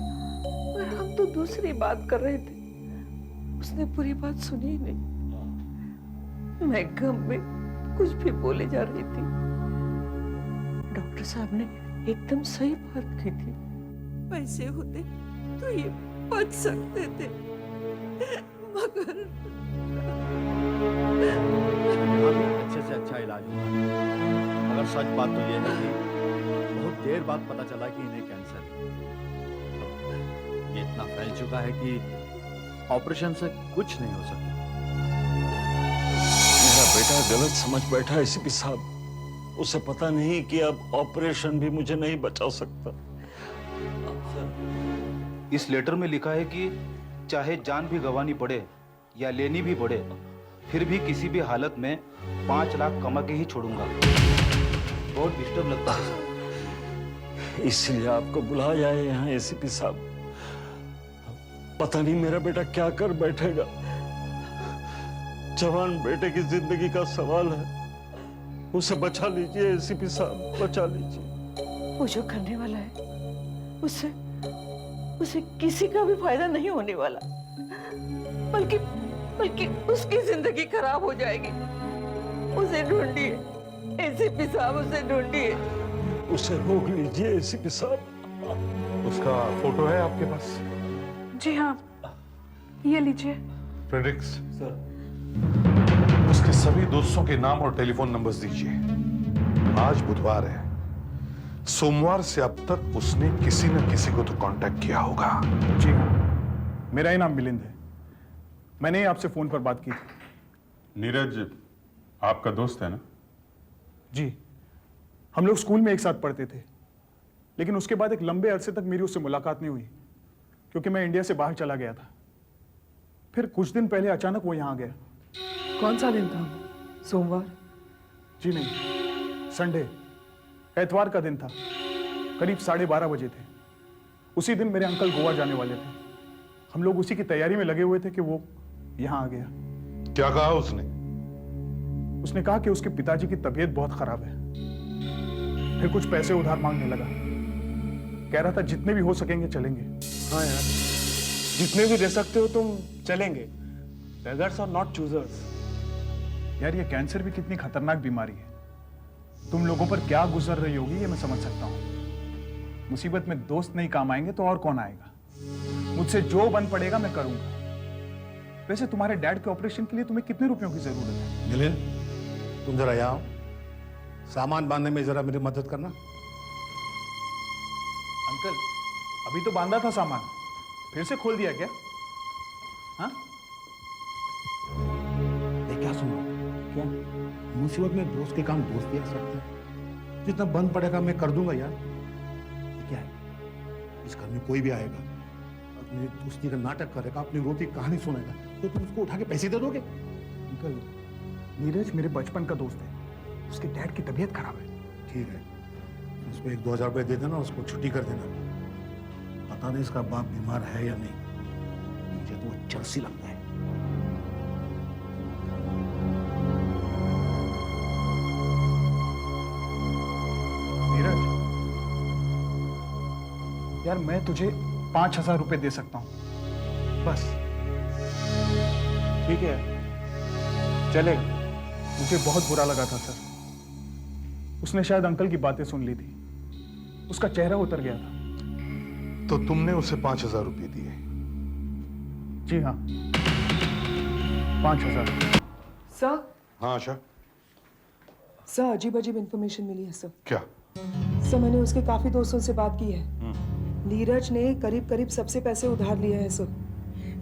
हम तो दूसरी बात कर रहे थे। उसने पूरी बात सुनी ही नहीं। मैं गम में कुछ भी बोले जा रही थी। डॉक्टर साहब ने एकदम सही बात की थी। पैसे होते तो ये बच सकते थे, मगर अच्छे से अच्छा इलाज हुआ। मगर सच बात तो ये है कि बहुत देर बाद पता चला कि इन्हें कैंसर है। ये इतना फैल चुका है कि ऑपरेशन से कुछ नहीं हो सकता। मेरा बेटा गलत समझ बैठा है एसीपी साहब। उसे पता नहीं कि अब ऑपरेशन भी मुझे नहीं बचा सकता। इस लेटर में लिखा है कि चाहे जान भी गंवानी पड़े या लेनी भी पड़े, फिर भी किसी भी हालत में 5 लाख कमा के ही छोड़ूंगा। बहुत डिस्टर्ब लगता है सर। इसलिए आपको बुलाया है यहाँ एसीपी साहब। पता नहीं मेरा बेटा क्या कर बैठेगा। जवान बेटे की जिंदगी का सवाल है। उसे बचा लीजिए एसीपी साहब, बचा लीजिए। वो जो करने वाला है उसे किसी का भी फायदा नहीं होने वाला, बल्कि उसकी जिंदगी खराब हो जाएगी। उसे ढूंढिए एसीपी साहब, उसे ढूंढिए। उसे रोक लीजिए एसीपी साहब। उसका फोटो है आपके पास? जी हाँ, ये लीजिए। फ्रेडरिक्स सर, उसके सभी दोस्तों के नाम और टेलीफोन नंबर्स दीजिए। आज बुधवार है, सोमवार से अब तक उसने किसी न किसी को तो कांटेक्ट किया होगा। जी हाँ, मेरा ही नाम मिलिंद है। मैंने ही आपसे फोन पर बात की थी। नीरज आपका दोस्त है ना? जी, हम लोग स्कूल में एक साथ पढ़ते थे, लेकिन उसके बाद एक लंबे अरसे तक मेरी उससे मुलाकात नहीं हुई, क्योंकि मैं इंडिया से बाहर चला गया था। फिर कुछ दिन पहले अचानक वो यहाँ आ गया। कौन सा दिन था? सोमवार? जी नहीं, संडे, एतवार का दिन था। करीब 12:30 बजे थे। उसी दिन मेरे अंकल गोवा जाने वाले थे। हम लोग उसी की तैयारी में लगे हुए थे कि वो यहाँ आ गया। क्या कहा उसने? उसने कहा कि उसके पिताजी की तबीयत बहुत खराब है। फिर कुछ पैसे उधार मांगने लगा। कह रहा था जितने भी हो सकेंगे चलेंगे। हाँ यार, जितने भी दे सकते हो तुम चलेंगे। बेगर्स और नॉट चूजर्स। यार ये कैंसर भी कितनी खतरनाक बीमारी है। तुम लोगों पर क्या गुजर रही होगी ये मैं समझ सकता हूँ। मुसीबत में दोस्त नहीं काम आएंगे तो और कौन आएगा। मुझसे जो बन पड़ेगा मैं करूंगा। वैसे तुम्हारे डैड के ऑपरेशन के लिए तुम्हें कितने रुपयों की जरूरत है? मिलिंद, तुम जरा यहाँ आओ, सामान बांधने में जरा मेरी मदद करना। अंकल, अभी तो बांधा था सामान, फिर से खोल दिया क्या? हाँ? ये क्या सुन रहा हूँ? क्या मुसीबत में दोस्त के काम दोस्त किया सकते हैं? जितना बंद पड़ेगा मैं कर दूंगा यार। ये क्या है? इस घर में कोई भी आएगा, अपनी दोस्ती का नाटक करेगा, अपनी रोती कहानी सुनेगा, तो तुम उसको उठा के पैसे दे दोगे? अंकल, नीरज मेरे बचपन का दोस्त है, उसके डैड की तबीयत खराब है। ठीक है, उसको 1-2 हज़ार रुपये दे देना, उसको छुट्टी कर देना। पता नहीं इसका बाप बीमार है या नहीं, मुझे तो वो चर्सी लगता है। नीरज, यार मैं तुझे 5,000 रुपए दे सकता हूं, बस। ठीक है, चले। मुझे बहुत बुरा लगा था सर। उसने शायद अंकल की बातें सुन ली थी, उसका चेहरा उतर गया था। तो तुमने उसे 5,000 रुपये दिए? जी हाँ, 5,000। सर, हाँ आशा, सर अजीब अजीब इंफॉर्मेशन मिली है सर। क्या? सर मैंने उसके काफी दोस्तों से बात की है। नीरज ने करीब करीब सबसे पैसे उधार लिए हैं सर।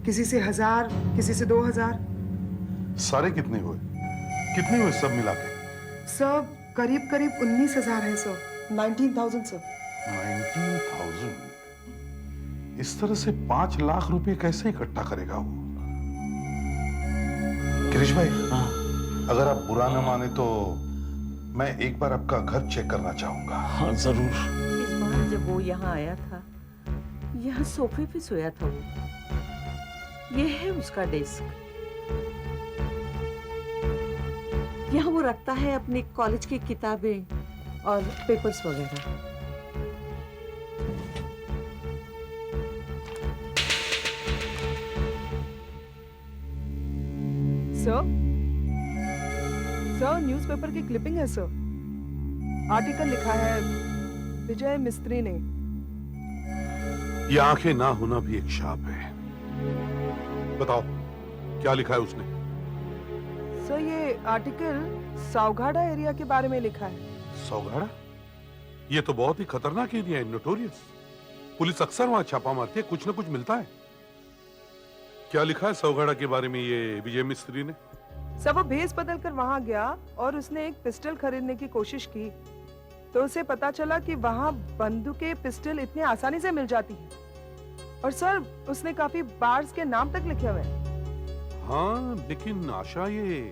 किसी से 1,000, किसी से 2,000। सारे कितने हुए? कितने हुए सब मिला के? सर करीब करीब 19,000 है सर। 19,000 सर। 19,000? इस तरह से 5 लाख रुपए कैसे इकट्ठा करेगा वो? गिरीश भाई, अगर आप बुरा न माने तो मैं एक बार आपका घर चेक करना चाहूंगा। हाँ जरूर। इस बार जब वो यहाँ आया था, यहाँ सोफे पे सोया था वो। ये है उसका डेस्क। यहाँ वो रखता है अपनी कॉलेज की किताबें और पेपर्स वगैरह। सर, सर न्यूज़पेपर की क्लिपिंग है सर। आर्टिकल लिखा है विजय मिस्त्री ने। ये आंखें ना होना भी एक शाप है। बताओ क्या लिखा है उसने? सर ये आर्टिकल सावघाड़ा एरिया के बारे में लिखा है। सावघाड़ा? ये तो बहुत ही खतरनाक एरिया है, नोटोरियस। पुलिस अक्सर वहां छापा मारती है, कुछ ना कुछ मिलता है। क्या लिखा है सावघाड़ा के बारे में ये विजय मिस्त्री ने? सब वो भेस बदल कर वहां गया और उसने एक पिस्टल खरीदने की कोशिश की, तो उसे पता चला कि वहां बंदूकें, पिस्टल इतनी आसानी से मिल जाती है। और सर उसने काफी बार्स के नाम तक लिखे हुए हैं। हाँ, लेकिन आशा ये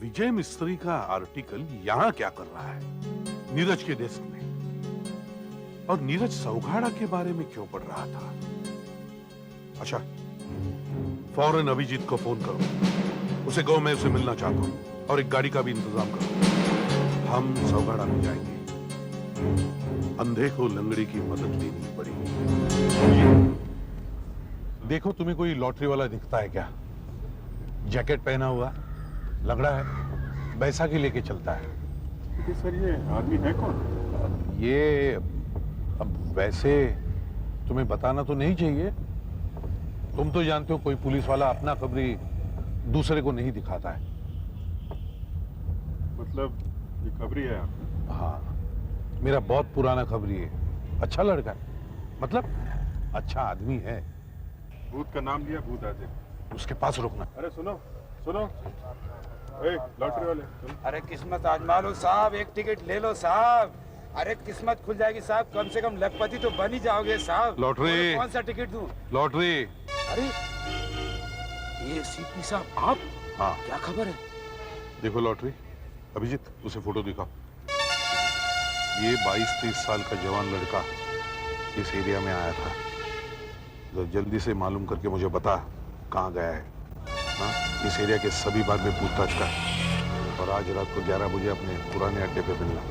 विजय मिस्त्री का आर्टिकल यहाँ क्या कर रहा है? नीरज के डेस्क में। और नीरज सावघाड़ा के बारे में क्यों पढ़ रहा था? अच्छा, फौरन अभिजीत को फोन करो, उसे कहो मैं उसे मिलना चाहता हूँ, और एक गाड़ी का भी इंतजाम करो। हम सावघाड़ा में जाएंगे। अंधे को लंगड़ी की मदद लेनी पड़ेगी। देखो तुम्हें कोई लॉटरी वाला दिखता है क्या? जैकेट पहना हुआ, लंगड़ा है, बैसाखी लेके चलता है। सर ये आदमी है कौन? ये अब वैसे तुम्हें बताना तो नहीं चाहिए। तुम तो जानते हो कोई पुलिस वाला अपना खबरी दूसरे को नहीं दिखाता है। मतलब ये खबरी है आपका? हाँ, मेरा बहुत पुराना खबरी है। अच्छा लड़का है, मतलब अच्छा आदमी है। भूत का नाम लिया, भूत आ जाए। उसके पास रुकना। अरे सुनो सुनो, ए लॉटरी वाले सुनो। अरे किस्मत आजमा लो साहब, एक टिकट ले लो साहब। अरे किस्मत खुल जाएगी साहब, कम से कम लखपति तो बन ही जाओगे साहब। लॉटरी। कौन सा टिकट दूं? लॉटरी। अरे ये सीपी साहब आप? हाँ, क्या खबर है? देखो लॉटरी। अभिजीत उसे फोटो दिखाओ। ये 22-23 साल का जवान लड़का इस एरिया में आया था। तो जल्दी से मालूम करके मुझे बता कहाँ गया है। हाँ, इस एरिया के सभी बार में पूछताछ कर, और आज रात को 11 बजे अपने पुराने अड्डे पे मिलना।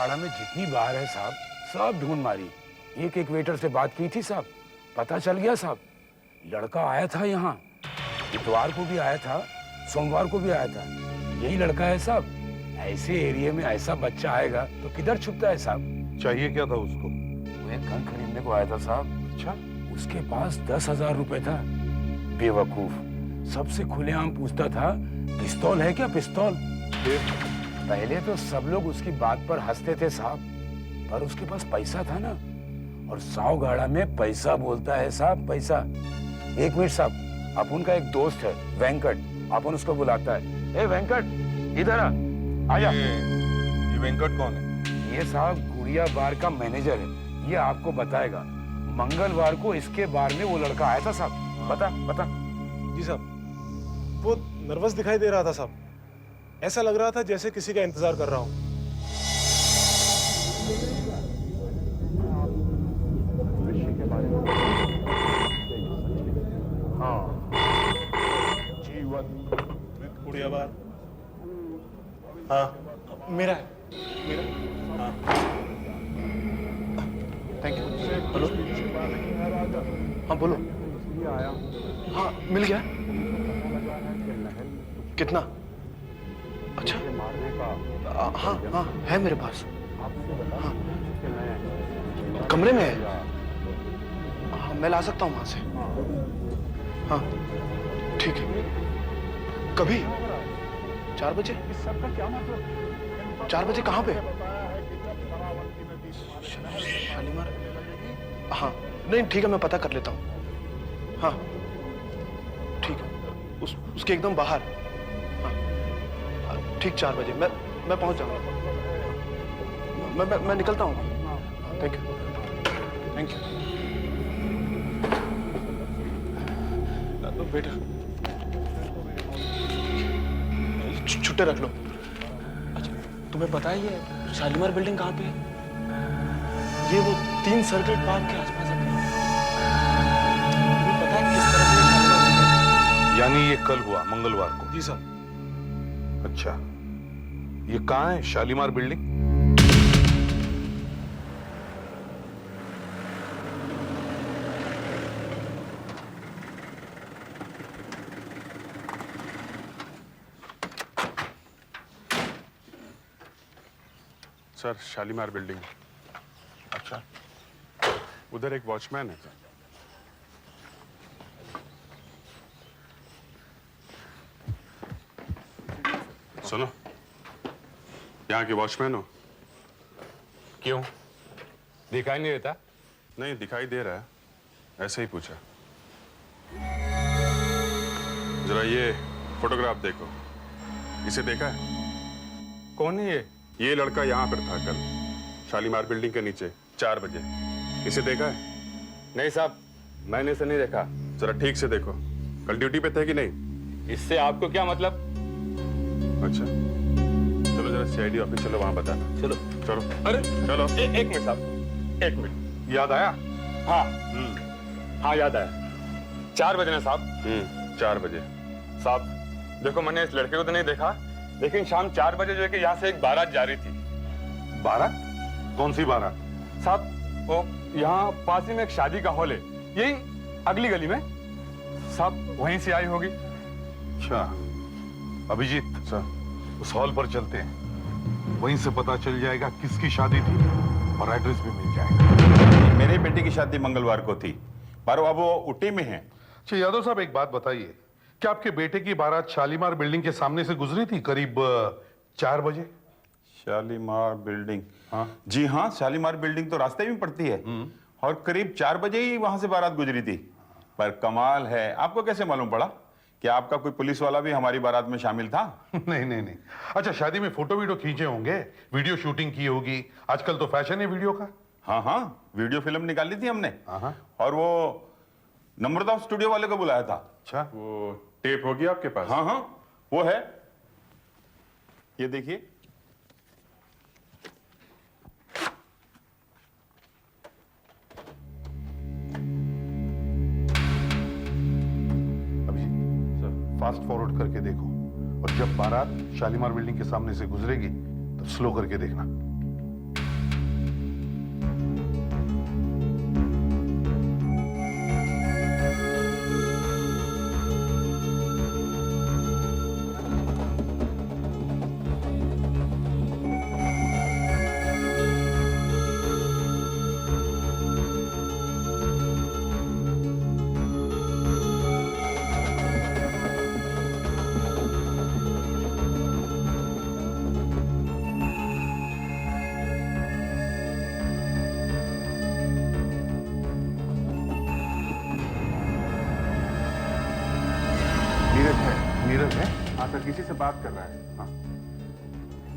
गाड़ा में जितनी बार है साहब, सब ढूंढ मारी। एक एक वेटर से बात की थी साहब, पता चल गया साहब। लड़का आया था यहाँ, इतवार को भी आया था, सोमवार को भी आया था। यही लड़का है साहब। ऐसे एरिया में ऐसा बच्चा आएगा तो किधर छुपता है साहब? चाहिए क्या था उसको? वो एक गन खरीदने को आया था साहब। अच्छा, उसके पास 10,000 रुपए था। बेवकूफ, सबसे खुलेआम पूछता था पिस्तौल है क्या, पिस्तौल? पहले तो सब लोग उसकी बात पर हंसते थे साहब, पर उसके पास पैसा था ना, और 100 गाड़ा में पैसा बोलता है साहब, पैसा। एक मिनट साहब, अपन का एक दोस्त है वेंकट, अपन उसको बुलाता है। ए वेंकट, इधर आजा। ये वेंकट कौन है? ये साहब गुड़िया बार का मैनेजर है, ये आपको बताएगा। मंगलवार को इसके बार में वो लड़का आया था साहब। बता। जी साहब, वो नर्वस दिखाई दे रहा था साहब। ऐसा लग रहा था जैसे किसी का इंतजार कर रहा हूँ। गुड़िया बार, हाँ मेरा है, मेरा। हाँ थैंक यू। हेलो, हाँ बोलो। हाँ मिल गया। कितना? अच्छा, हाँ है मेरे पास। हाँ कमरे में है। हाँ मैं ला सकता हूँ वहां से। हाँ ठीक है। कभी 4 बजे? 4 बजे कहाँ पे? शालीमार? हाँ नहीं ठीक है, मैं पता कर लेता हूँ। हाँ ठीक है, उसके एकदम बाहर। हाँ ठीक 4 बजे मैं पहुंच जाऊंगा। मैं निकलता हूँ। Thank you, thank you. बेटा छुट्टे रख लो। अच्छा तुम्हें पता है ये शालीमार बिल्डिंग कहाँ पे है? ये वो 3 सर्किट पार्क के आसपास है। तुम्हें पता है किस तरह से शालीमार बिल्डिंग? यानी ये कल हुआ मंगलवार को? जी साहब। अच्छा, ये कहाँ है Shalimar building? Sir Shalimar building. अच्छा, उधर एक वॉचमैन है सर। सुनो, यहाँ के वॉचमैन हो? क्यों, दिखाई नहीं देता? नहीं दिखाई दे रहा है, ऐसे ही पूछा। जरा ये फोटोग्राफ देखो, इसे देखा है? कौन है ये लड़का यहाँ पर था कल शालीमार बिल्डिंग के नीचे 4 बजे। इसे देखा है? नहीं साहब, मैंने इसे नहीं देखा। जरा ठीक से देखो, कल ड्यूटी पे थे कि नहीं? इससे आपको क्या मतलब? अच्छा चलो जरा सीआईडी ऑफिस चलो, वहां बताना। चलो चलो। अरे चलो। एक मिनट साहब, 1 मिनट। याद आया? हाँ याद आया। 4 बजे ना साहब? 4 बजे। साहब देखो, मैंने इस लड़के को तो नहीं देखा, लेकिन शाम 4 बजे जो है कि यहाँ से एक बारात जा रही थी। बारात? कौन सी बारात? साहब वो यहाँ पास ही में एक शादी का हॉल है, यही अगली गली में। साहब वहीं से आई होगी। अच्छा अभिजीत सर, उस हॉल पर चलते हैं, वहीं से पता चल जाएगा किसकी शादी थी और एड्रेस भी मिल जाएगा। मेरे बेटे की शादी मंगलवार को थी, पर अब वो उटी में है। अच्छा यादव साहब, एक बात बताइए, क्या आपके बेटे की बारात शालीमार बिल्डिंग के सामने से गुजरी थी करीब 4 बजे? शालीमार बिल्डिंग? हाँ जी हाँ, शालीमार बिल्डिंग तो रास्ते में पड़ती है, और करीब 4 बजे ही वहां से बारात गुजरी थी। पर कमाल है, आपको कैसे मालूम पड़ा? क्या आपका कोई पुलिस वाला भी हमारी बारात में शामिल था? नहीं। अच्छा, शादी में फोटो वीडियो खींचे होंगे, वीडियो शूटिंग की होगी, आजकल तो फैशन है वीडियो का। हाँ वीडियो फिल्म निकाली थी हमने, और वो नम्रता स्टूडियो वाले को बुलाया था। अच्छा, वो टेप होगी आपके पास? हाँ वो है, ये देखिए। फास्ट फॉरवर्ड करके देखो, और जब बारात शालीमार बिल्डिंग के सामने से गुजरेगी तब स्लो करके देखना। नीरज है, नीरज है। हाँ सर, किसी से बात कर रहा है। हाँ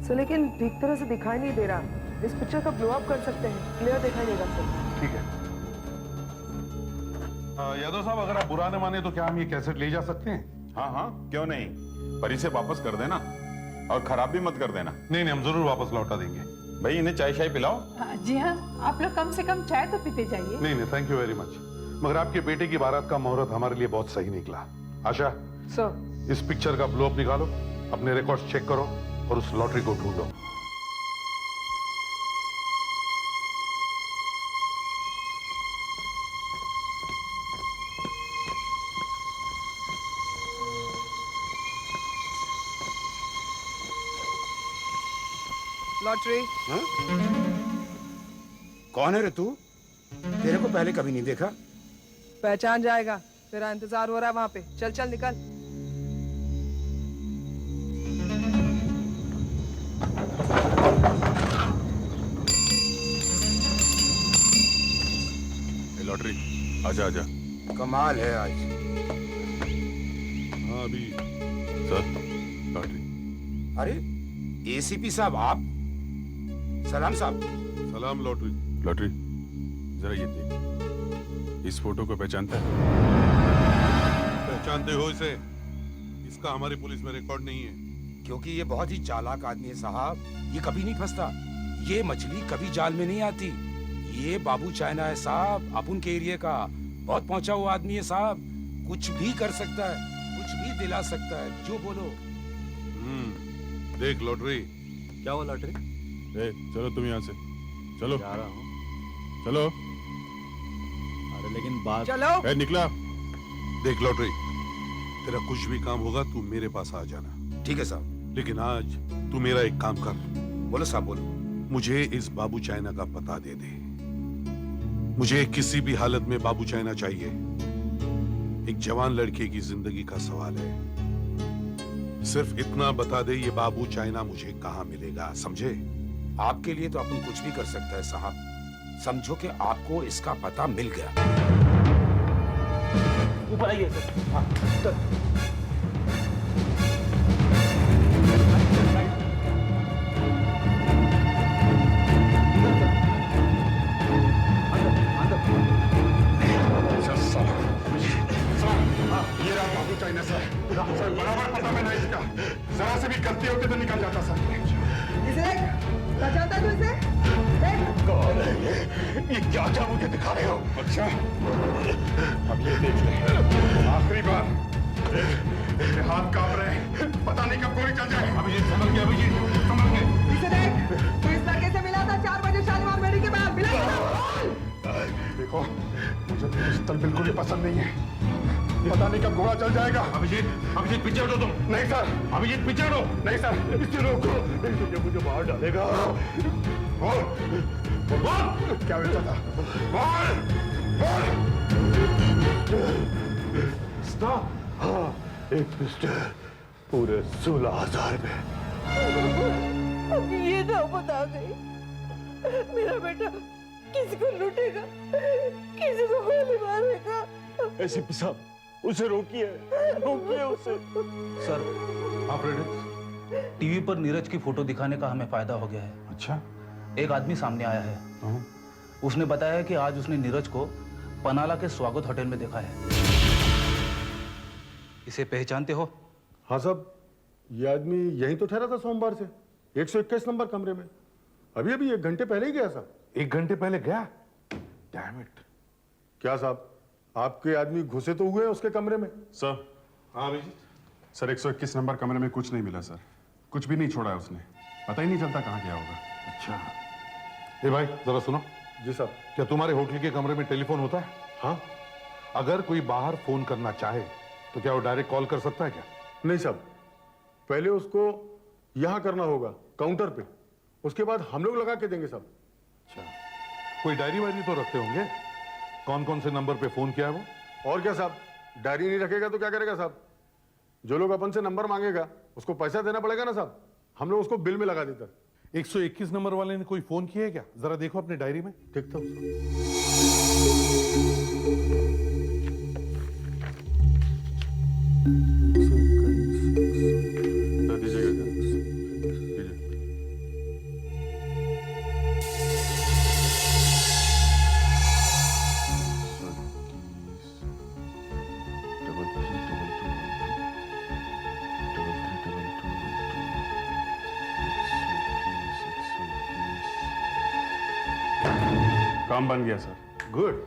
सर लेकिन ठीक तरह से दिखाई नहीं दे रहा। इस पिक्चर का ब्लो अप कर सकते हैं, क्लियर दिखाई देगा सर। ठीक है। यादव साहब, अगर आप बुरा न माने तो क्या हम ये कैसेट ले जा सकते हैं? हाँ हाँ, क्यों नहीं, पर इसे वापस कर देना और खराब भी मत कर देना। नहीं नहीं, हम जरूर वापस लौटा देंगे। भाई इन्हें चाय शाय पिलाओ। जी हाँ, आप लोग कम से कम चाय तो पीते जाइए। नहीं नहीं, थैंक यू वेरी मच। मगर आपके बेटे की बारात का मुहूर्त हमारे लिए बहुत सही निकला। आशा सर, इस पिक्चर का ब्लो अप निकालो, अपने रिकॉर्ड्स चेक करो और उस लॉटरी को ढूंढो। लॉटरी। कौन है रे तू? तेरे को पहले कभी नहीं देखा। पहचान जाएगा, तेरा इंतजार हो रहा है वहां पे। चल चल निकल। लॉटरी, आजा आजा। कमाल है आज। हाँ अभी सर, लॉटरी। अरे एसीपी साहब आप? सलाम साहब। सलाम लॉटरी। लॉटरी, जरा ये देख, इस फोटो को पहचानता है? पहचानते हो इसे? इसका हमारी पुलिस में रिकॉर्ड नहीं है। क्योंकि ये बहुत ही चालाक आदमी है साहब। ये कभी नहीं फंसता। ये मछली कभी जाल में नहीं आती। ये बाबू चाइना है साहब, अपन के एरिया का। बहुत पहुंचा हुआ आदमी है साहब। कुछ भी कर सकता है, कुछ भी दिला सकता है, जो बोलो। देख लॉटरी। क्या हुआ लॉटरी? चलो तुम यहाँ से चलो। जा रहा हूँ। चलो। अरे लेकिन बात। चलो। निकला। देख लॉटरी, तेरा कुछ भी काम होगा तू मेरे पास आ जाना। ठीक है साहब। लेकिन आज तू मेरा एक काम कर। बोलो साहब बोलो। मुझे इस बाबू चाइना का पता दे दे। मुझे किसी भी हालत में बाबू चाइना चाहिए। एक जवान लड़के की जिंदगी का सवाल है। सिर्फ इतना बता दे, ये बाबू चाइना मुझे कहाँ मिलेगा, समझे? आपके लिए तो अपन कुछ भी कर सकता है साहब। समझो कि आपको इसका पता मिल गया। ऊपर आइए सर। हाँ, ये रहा बाबू चाइना सर। बराबर पता मैंने इसका। जरा से भी गलती होती तो निकल जाता सर। इसे पहचानता तू इसे? कौन है ये क्या क्या मुझे दिखा रहे हो? अच्छा, अब ये देख ले, आखिरी बार। मेरे हाथ कांप रहे हैं, पता नहीं कब गोली चल जाए। अभिजीत समझ गया, अभिजीत समझ गए। इसे देख, तू इस लड़के से मिला था 4 बजे शालीमार मेडी के बाद। मिला था? देखो, मुझे पिस्तौल बिल्कुल भी पसंद नहीं है। पता नहीं कब घोड़ा चल जाएगा। अभिजीत, अभिजीत पीछे हटो तुम। नहीं सर। अभिजीत पीछे हटो। नहीं सर, इसे रोको, ये मुझे मार डालेगा। बोल, बोल, क्या बेचा था? बोल, बोल। स्टॉप। हाँ, एक पिस्टल पूरे 16,000 में। अब ये ना बता गई, मेरा बेटा किसी को लूटेगा, किसी को गोली मारेगा। एसीपी साहब, उसे रोकिए, रोकिए उसे। सर, आप टीवी पर नीरज की फोटो दिखाने का हमें फायदा हो गया है। अच्छा? एक आदमी सामने आया है। उसने बताया कि आज उसने नीरज को पनाला के स्वागत होटल में देखा है। इसे पहचानते हो? हाँ साहब, ये आदमी यहीं तो ठहरा था सोमवार से 121 नंबर कमरे में। अभी अभी 1 घंटे पहले ही गया साहब। 1 घंटे पहले गया? Damn it. क्या साहब, आपके आदमी घुसे तो हुए उसके कमरे में? सर। हाँ अभिजीत। सर 121 नंबर कमरे में कुछ नहीं मिला सर। कुछ भी नहीं छोड़ा है उसने। पता ही नहीं चलता कहाँ गया होगा। अच्छा। ए भाई, जरा सुनो। जी साहब। क्या तुम्हारे होटल के कमरे में टेलीफोन होता है? हाँ। अगर कोई बाहर फोन करना चाहे तो क्या वो डायरेक्ट कॉल कर सकता है क्या? नहीं साहब, पहले उसको यहां करना होगा काउंटर पे, उसके बाद हम लोग लगा के देंगे साहब। अच्छा, कोई डायरी वायरी तो रखते होंगे? कौन कौन से नंबर पे फोन किया है वो? और क्या साहब, डायरी नहीं रखेगा तो क्या करेगा साहब? जो लोग अपन से नंबर मांगेगा उसको पैसा देना पड़ेगा ना साहब। हम लोग उसको बिल में लगा देता। 121 नंबर वाले ने कोई फोन किया है क्या? जरा देखो अपनी डायरी में। ठीक था। काम बन गया सर। गुड।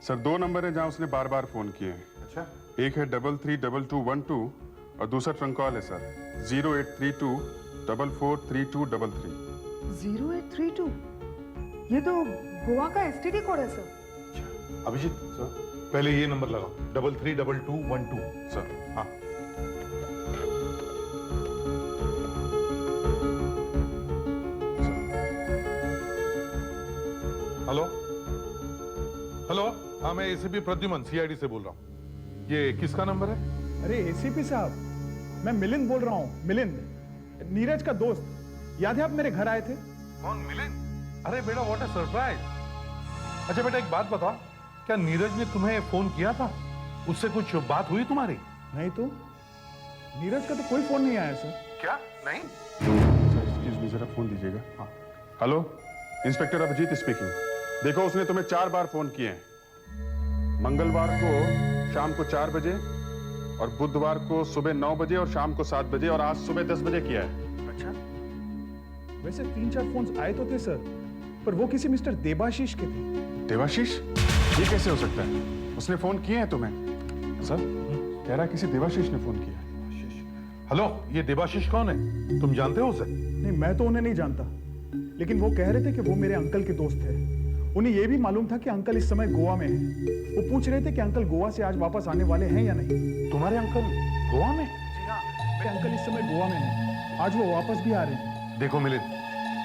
सर 2 नंबर है जहां उसने बार बार फोन किए हैं। अच्छा। एक है 332212 और दूसरा ट्रंक कॉल है सर 0832 443233। 0832 ये तो गोवा का एसटीडी कोड है सर। अभिजीत सर, पहले ये नंबर लगाओ 332212 सर। हाँ। हेलो हेलो, हाँ मैं एसीपी प्रद्युमन सीआईडी से बोल रहा हूँ। ये किसका नंबर है? अरे एसीपी साहब, मैं मिलिंद बोल रहा हूँ। मिलिंद, नीरज का दोस्त। याद है आप मेरे घर आए थे? कौन, मिलिंद? अरे बेटा व्हाट अ सरप्राइज। अच्छा बेटा एक बात बताओ, क्या नीरज ने तुम्हें फोन किया था? उससे कुछ बात हुई तुम्हारी? नहीं तो नीरज का तो कोई फोन नहीं आया सर। क्या नहीं? सर एक्सक्यूज मी, जरा फोन दीजिएगा। हाँ हेलो, इंस्पेक्टर अभिजीत स्पीकिंग। देखो उसने तुम्हें 4 बार फोन किए हैं। मंगलवार को शाम को 4 बजे और बुधवार को सुबह 9 बजे और शाम को 7 बजे और आज सुबह 10 बजे किया है। अच्छा, वैसे 3-4 फोन्स आए तो थे सर, पर वो किसी मिस्टर देबाशीष के थे। देवाशीष? ये कैसे हो सकता है? उसने फोन किए हैं तुम्हें? सर कह रहा है किसी देवाशीष ने फोन किया। हेलो, ये देवाशीष कौन है? तुम जानते हो उसे? नहीं, मैं तो उन्हें नहीं जानता, लेकिन वो कह रहे थे कि वो मेरे अंकल के दोस्त है। उन्हें यह भी मालूम था कि अंकल इस समय गोवा में हैं। वो पूछ रहे थे कि अंकल गोवा से आज वापस आने वाले हैं या नहीं। तुम्हारे अंकल गोवा में? जी हाँ, मेरे अंकल इस समय गोवा में हैं। आज वो वापस भी आ रहे हैं। देखो मिलिंद,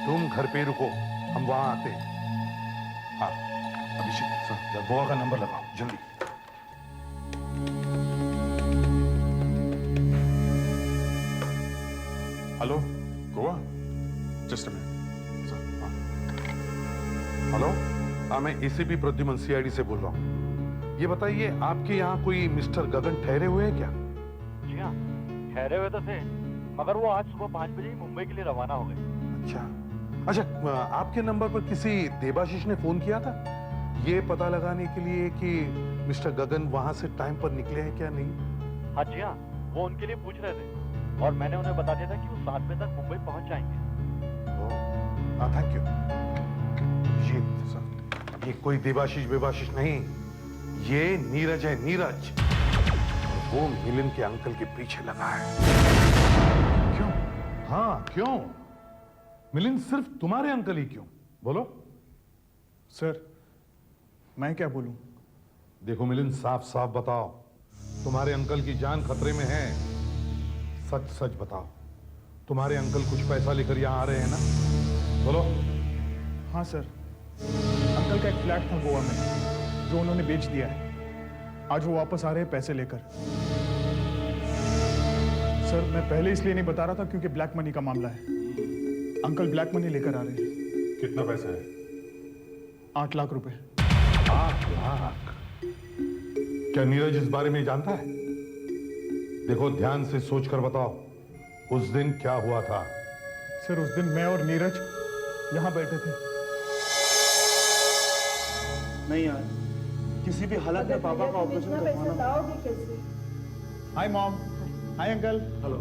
तुम घर पे रुको, हम वहां आते हैं। हाँ अभिषेक सर, गोवा का नंबर लगाओ जल्दी। Hello Goa, just a minute sir. Hello, हाँ मैं एसीपी प्रद्युमन सीआईडी से बोल रहा हूँ। ये बताइए आपके यहाँ कोई मिस्टर गगन ठहरे हुए हैं क्या? जी हाँ, ठहरे हुए तो थे, मगर वो आज सुबह 5 बजे ही मुंबई के लिए रवाना हो गए। अच्छा, आपके नंबर पर किसी देबाशीष ने फोन किया था ये पता लगाने के लिए कि मिस्टर गगन वहां से टाइम पर निकले हैं क्या नहीं? हाँ जी हाँ, वो उनके लिए पूछ रहे थे और मैंने उन्हें बता दिया था कि वो 7 बजे तक मुंबई पहुंच जाएंगे। हाँ थैंक यू। ये कोई देवाशीष बेवाशीष नहीं, ये नीरज है, नीरज। वो मिलिंद के अंकल के पीछे लगा है। क्यों? हाँ क्यों? मिलिंद सिर्फ तुम्हारे अंकल ही क्यों? बोलो। सर मैं क्या बोलूं? देखो मिलिंद, साफ साफ बताओ, तुम्हारे अंकल की जान खतरे में है। सच सच बताओ, तुम्हारे अंकल कुछ पैसा लेकर यहाँ आ रहे हैं ना? बोलो। हाँ सर, अंकल का एक फ्लैट था गोवा में जो उन्होंने बेच दिया है। आज वो वापस आ रहे हैं पैसे लेकर। सर मैं पहले इसलिए नहीं बता रहा था क्योंकि ब्लैक मनी का मामला है। अंकल ब्लैक मनी लेकर आ रहे हैं। कितना पैसा है? 8 लाख रुपए। 8 लाख? क्या नीरज इस बारे में जानता है? देखो ध्यान से सोचकर बताओ, उस दिन क्या हुआ था? सर उस दिन मैं और नीरज यहां बैठे थे। नहीं यार, किसी भी हालत में पापा का ऑपरेशन करवाना। Hi mom. Hi uncle. Hello.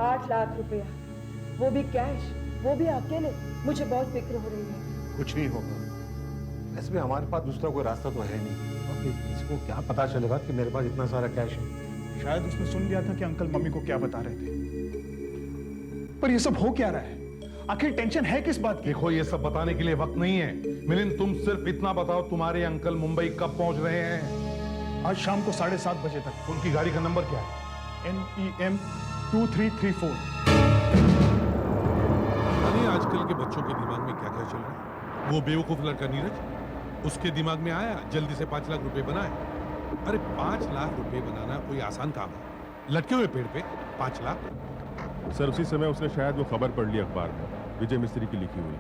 8 lakh रुपया, वो भी कैश, वो भी अकेले। मुझे बहुत फिक्र हो रही है। कुछ नहीं होगा, ऐसे भी हमारे पास दूसरा कोई रास्ता तो है नहीं। और इसको क्या पता चलेगा कि मेरे पास इतना सारा कैश है? शायद उसने सुन लिया था कि अंकल मम्मी को क्या बता रहे थे। पर ये सब हो क्या रहा है? आखिर टेंशन है किस बात की? देखो ये सब बताने के लिए वक्त नहीं है मिलिंद, तुम सिर्फ इतना बताओ, तुम्हारे अंकल मुंबई कब पहुंच रहे हैं? आज शाम को 7:30 बजे तक। उनकी गाड़ी का नंबर क्या है? NEM 2334। यानी आजकल के बच्चों के दिमाग में क्या क्या चल रहा है? वो बेवकूफ लड़का नीरज, उसके दिमाग में आया जल्दी से 5 लाख रुपए बनाए। अरे 5 लाख रुपए बनाना कोई आसान काम है? लटके हुए पेड़ पे 5 लाख? सर उसी समय उसने शायद वो खबर पढ़ ली अखबार में, विजय मिस्त्री की लिखी हुई।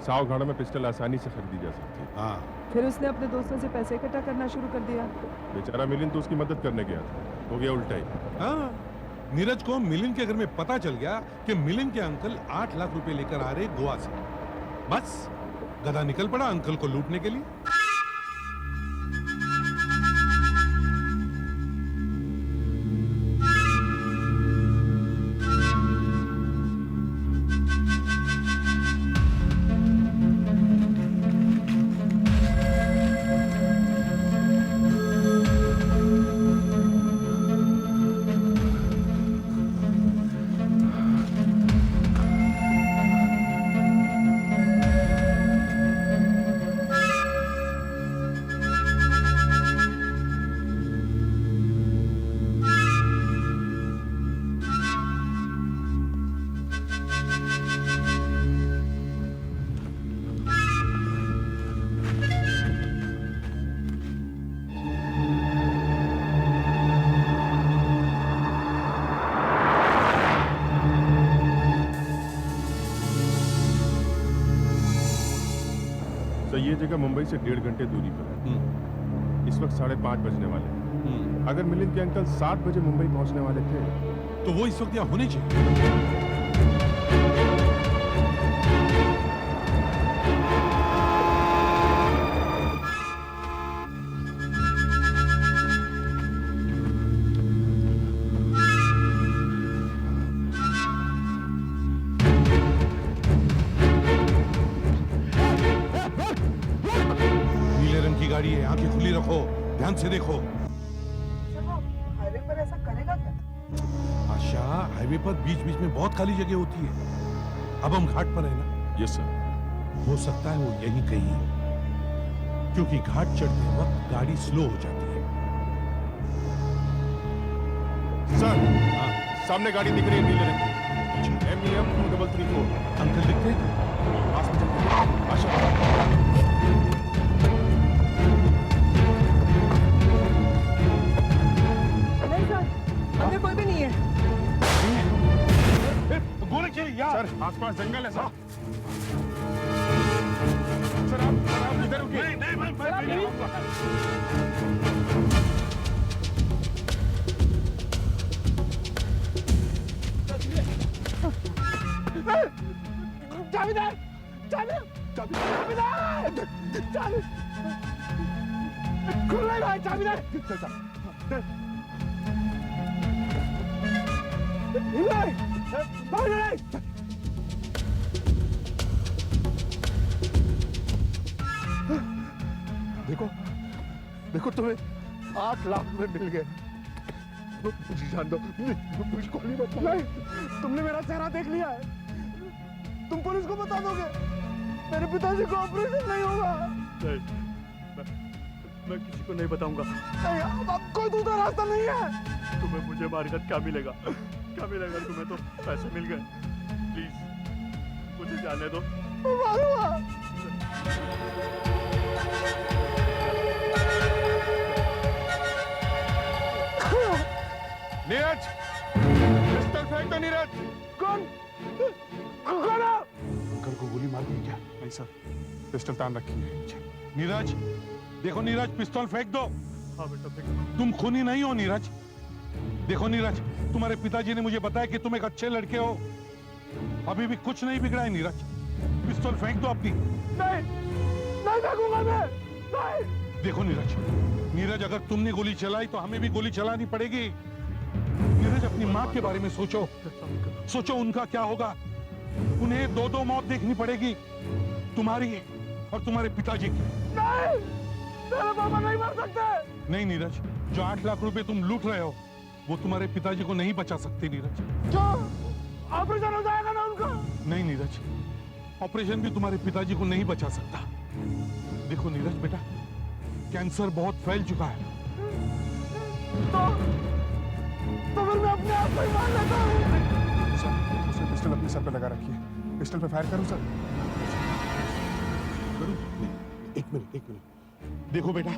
सावघाड़ा में पिस्टल आसानी से खरीदी जा सकती है। हाँ। फिर उसने अपने दोस्तों से पैसे इकट्ठा करना शुरू कर दिया। बेचारा मिलिंद तो उसकी मदद करने गया था, हो गया उल्टा ही। हाँ, नीरज को मिलिंद के घर में पता चल गया कि मिलिंद के अंकल 8 लाख रुपए लेकर आ रहे गोवा से। बस गधा निकल पड़ा अंकल को लूटने के लिए। ये जगह मुंबई से 1.5 घंटे दूरी पर है। इस वक्त 5:30 बजने वाले हैं। अगर मिलिंद के अंकल 7 बजे मुंबई पहुंचने वाले थे तो वो इस वक्त यहाँ होने चाहिए। नीले रंग की गाड़ी है, आंखें खुली रखो, ध्यान से देखो। हाईवे पर ऐसा करेगा क्या? आशा, हाईवे पर बीच बीच में बहुत खाली जगह होती है। अब हम घाट पर है ना? Yes sir. हो सकता है वो यहीं कहीं हो, क्योंकि घाट चढ़ते वक्त गाड़ी स्लो हो जाती है। सर, सामने गाड़ी दिख रही है नीले रंग की। MEM 2334। अंकल दिखते हैं? पास में चलते। आशा। नहीं सर, अंदर कोई भी नहीं है। गोली चली यार। सर, आसपास जंगल है सर। सर आप इधर रुकिए। नहीं मैं जावेदार, खुल रहा है जावेदार। देखो देखो, तुम्हें 8 लाख रुपए मिल गए। मुझे जान दो, मुझे गोली मत मारो। तुमने मेरा चेहरा देख लिया है, तुम पुलिस को बता दोगे मेरे पिताजी को ऑपरेशन नहीं होगा। नहीं, मैं किसी को नहीं बताऊंगा। नहीं, अब कोई दूसरा रास्ता नहीं है। तुम्हें मुझे मारकर क्या मिलेगा? क्या मिलेगा तुम्हें? तो पैसे मिल गए। प्लीज मुझे जाने दो। मारूंगा। नीरज, पिस्टल फेंक दो नीरज। कौन अंकल को गोली मार दी क्या? नहीं सर, पिस्टल तान रखी है। नीरज, देखो नीरज, पिस्तौल फेंक दो। हाँ बेटा, फेंक। तुम खूनी नहीं हो नीरज। देखो नीरज, तुम्हारे पिताजी ने मुझे बताया कि तुम एक अच्छे लड़के हो। अभी भी कुछ नहीं बिगड़ा है नीरज। पिस्तौल फेंक दो अपनी। नहीं फेंकूंगा मैं। नहीं। देखो नीरज, नीरज अगर तुमने गोली चलाई तो हमें भी गोली चलानी पड़ेगी। नीरज, अपनी माँ के बारे में सोचो। सोचो उनका क्या होगा। उन्हें 2-2 मौत देखनी पड़ेगी, तुम्हारी और तुम्हारे पिताजी की। नहीं, मेरे पापा नहीं मर सकते। नहीं नीरज, जो 8 लाख रुपए तुम लूट रहे हो वो तुम्हारे पिताजी को नहीं बचा सकते नीरज। क्यों? ऑपरेशन हो जाएगा ना उनका। नहीं नीरज, ऑपरेशन भी तुम्हारे पिताजी को नहीं बचा सकता। देखो नीरज बेटा, कैंसर बहुत फैल चुका है। तो फिर मैं अपने आप को ही मार लेता हूँ। सर, उसने पिस्टल अपने सर पे लगा रखी है। पिस्टल पे फायर करूं सर? करूं? नहीं, एक मिनट। देखो बेटा,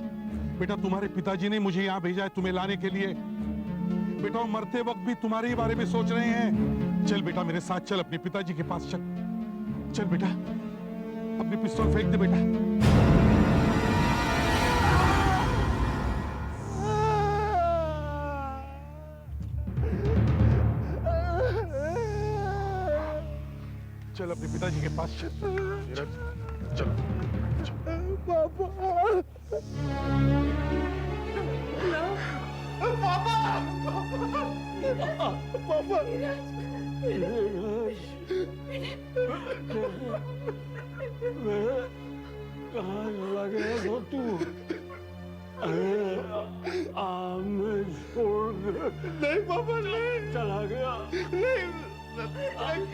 तुम्हारे पिताजी ने मुझे यहाँ भेजा है तुम्हें लाने के लिए। बेटा, वो मरते वक्त भी तुम्हारे ही बारे में सोच रहे हैं। चल बेटा, मेरे साथ चल, अपने पिताजी के पास चल। चल बेटा, अपनी पिस्तौल फेंक दे बेटा। चल अपने पिताजी के पास चल। चलो। पापा, पापा, कहाँ चला गया था तू? हमें छोड़ नहीं पापा, नहीं चला गया। नहीं, मैं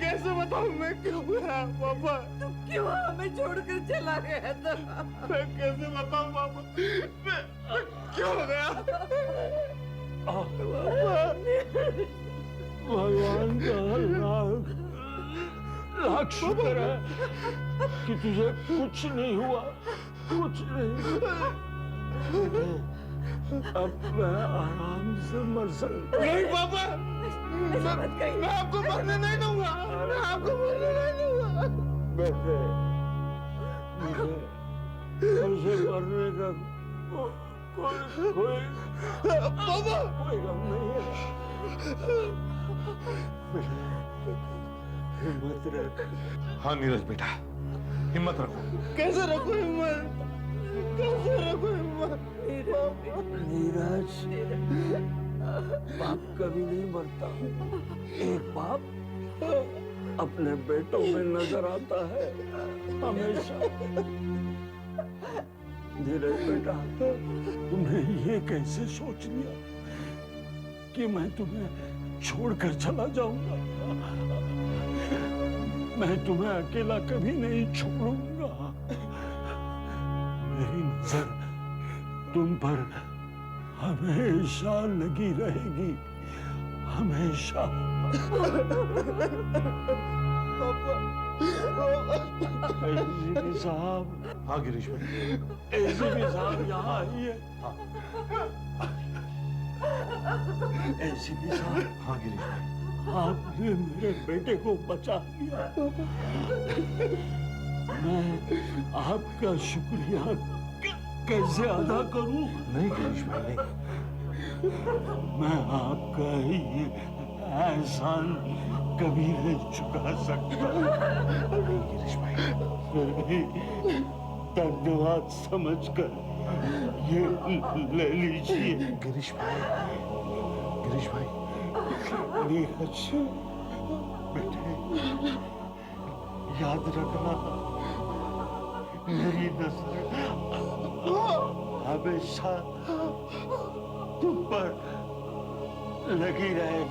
कैसे बताऊं मैं क्यों गया पापा? तू क्यों हमें छोड़कर चला गया था? मैं कैसे बताऊं पापा, मैं क्यों गया? भगवान का लाख शुक्र है कि तुझे कुछ नहीं हुआ, कुछ नहीं। अब मैं आराम से मर सकता। नहीं पापा, मैं आपको मरने नहीं दूंगा। मैं आपको मरने नहीं दूंगा। मुझे उसे मरने का कोई गम नहीं है। हिम्मत रख। हाँ नीरज बेटा, हिम्मत रखो। कैसे रखो हिम्मत, कैसे रखो हिम्मत? नीरज, बाप कभी नहीं मरता। एक बाप अपने बेटों में नजर आता है हमेशा। नीरज बेटा, तुमने ये कैसे सोच लिया कि मैं तुम्हें छोड़कर चला जाऊंगा? मैं तुम्हें अकेला कभी नहीं छोड़ूंगा। मेरी नजर तुम पर हमेशा लगी रहेगी, हमेशा। एसीपी साहब। हाँ गिरीश भाई। एसीपी साहब यहाँ आइए। एसीपी साहब। हाँ गिरीश भाई। आपने मेरे बेटे को बचा लिया। मैं आपका शुक्रिया कैसे अदा करूं? नहीं गिरीश भाई नहीं। मैं आपका ये एहसान कभी नहीं चुका सकता। गिरीश भाई। फिर भी धन्यवाद समझकर ये ले लीजिए। गिरीश भाई, गिरीश भाई। नीरज बेटे, याद रखना, मेरी नजर हमेशा तुम पर लगी रहे।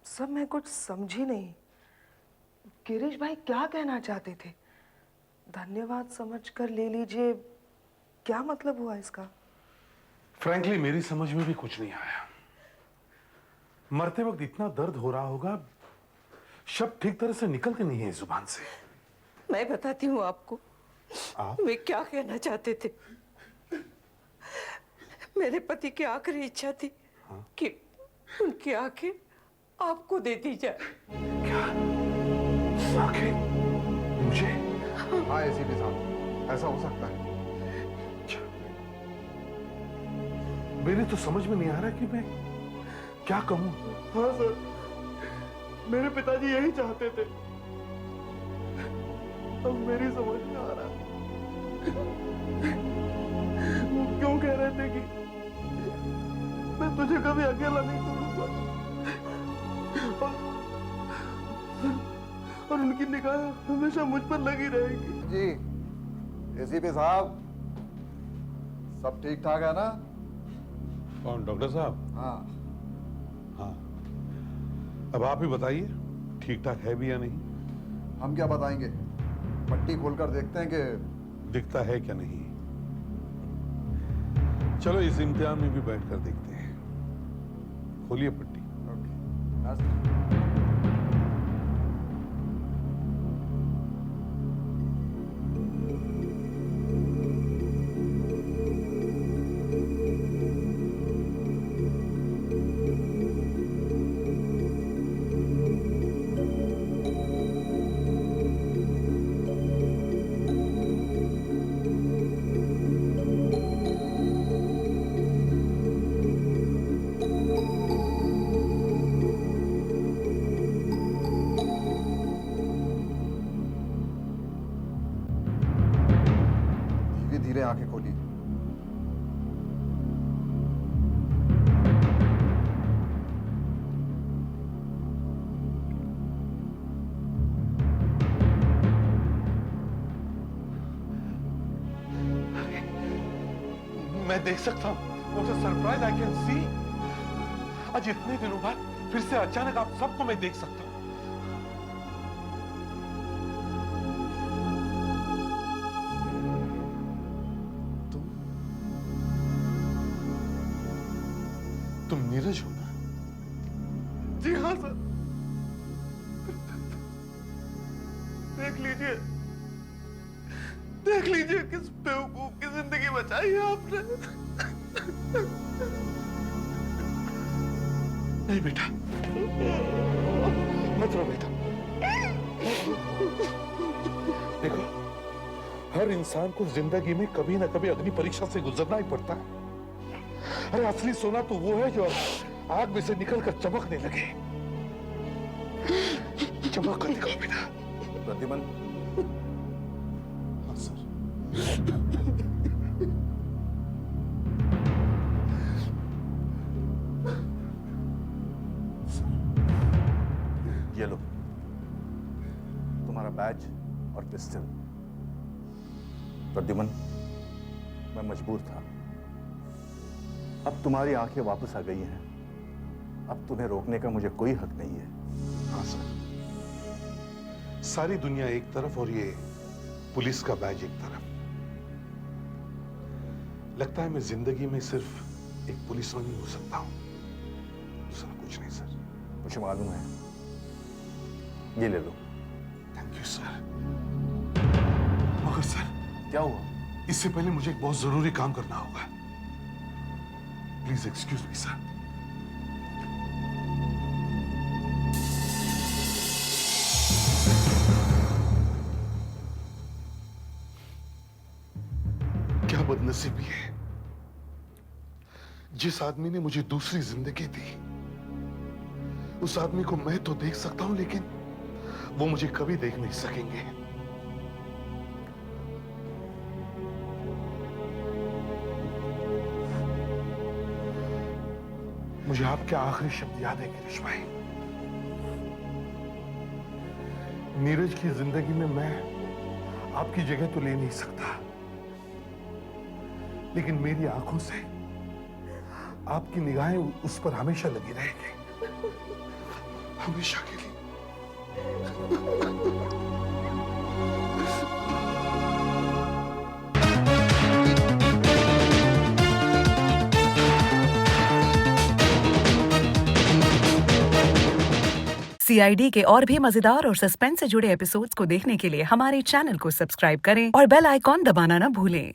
सब मैं कुछ समझी नहीं। गिरीश भाई क्या कहना चाहते थे? धन्यवाद समझकर ले लीजिए, क्या मतलब हुआ इसका? फ्रैंकली मेरी समझ में भी कुछ नहीं आया। मरते वक्त इतना दर्द हो रहा होगा, शब्द ठीक तरह से निकलते नहीं है जुबान से। मैं बताती हूँ आपको आप? वे क्या कहना चाहते थे। मेरे पति की आखिरी इच्छा थी कि उनकी आंखें आपको दे दी जाए। क्या? आंखें मुझे? हाँ एसीपी साहब, ऐसा हो सकता है। मेरे तो समझ में नहीं आ रहा कि मैं क्या कहूं। हाँ सर, मेरे पिताजी यही चाहते थे। अब मेरी समझ में आ रहा है। वो क्यों कह रहे थे कि मैं तुझे कभी अकेला नहीं छोड़ूंगा, और उनकी निगाह हमेशा मुझ पर लगी रहेगी। जी एसीपी साहब, सब ठीक ठाक है ना? कौन, डॉक्टर साहब? हाँ। हाँ, अब आप ही बताइए ठीक ठाक है भी या नहीं। हम क्या बताएंगे, पट्टी खोलकर देखते हैं कि दिखता है क्या नहीं। चलो इस इम्तिहान में भी बैठकर देखते हैं। खोलिए पट्टी। धीरे आंखें खोली। मैं देख सकता हूँ। What a surprise I can see। आज इतने दिनों बाद फिर से अचानक आप सबको मैं देख सकता हूँ। तुम नीरज हो ना? जी हाँ सर, देख लीजिए किस बेवकूफ की जिंदगी बचाई है आपने। नहीं बेटा, मत रो बेटा। देखो, हर इंसान को जिंदगी में कभी ना कभी अग्नि परीक्षा से गुजरना ही पड़ता है। अरे असली सोना तो वो है जो आग में से निकलकर चमकने लगे। चमक कर दिखाओ बेटा। प्रतिबन, हाँ सर। ये लो तुम्हारा बैज और पिस्टल। प्रद्युमन, मैं मजबूर था। अब तुम्हारी आंखें वापस आ गई हैं। अब तुम्हें रोकने का मुझे कोई हक नहीं है। हाँ सर, सारी दुनिया एक तरफ और ये पुलिस का बैज एक तरफ। लगता है मैं जिंदगी में सिर्फ एक पुलिसमैन ही हो सकता हूं, दूसरा कुछ नहीं सर। मुझे मालूम है। ये ले लो। Thank you sir. मगर सर, क्या हुआ? इससे पहले मुझे एक बहुत जरूरी काम करना होगा। Please excuse me sir. क्या बदनसीबी है, जिस आदमी ने मुझे दूसरी जिंदगी दी, उस आदमी को मैं तो देख सकता हूं, लेकिन वो मुझे कभी देख नहीं सकेंगे। मुझे आपके आखिरी शब्द याद है गिरीश भाई। नीरज की जिंदगी में मैं आपकी जगह तो ले नहीं सकता, लेकिन मेरी आंखों से आपकी निगाहें उस पर हमेशा लगी रहेंगी, हमेशा के लिए। CID के और भी मजेदार और सस्पेंस से जुड़े एपिसोड्स को देखने के लिए हमारे चैनल को सब्सक्राइब करें और बेल आइकॉन दबाना ना भूलें।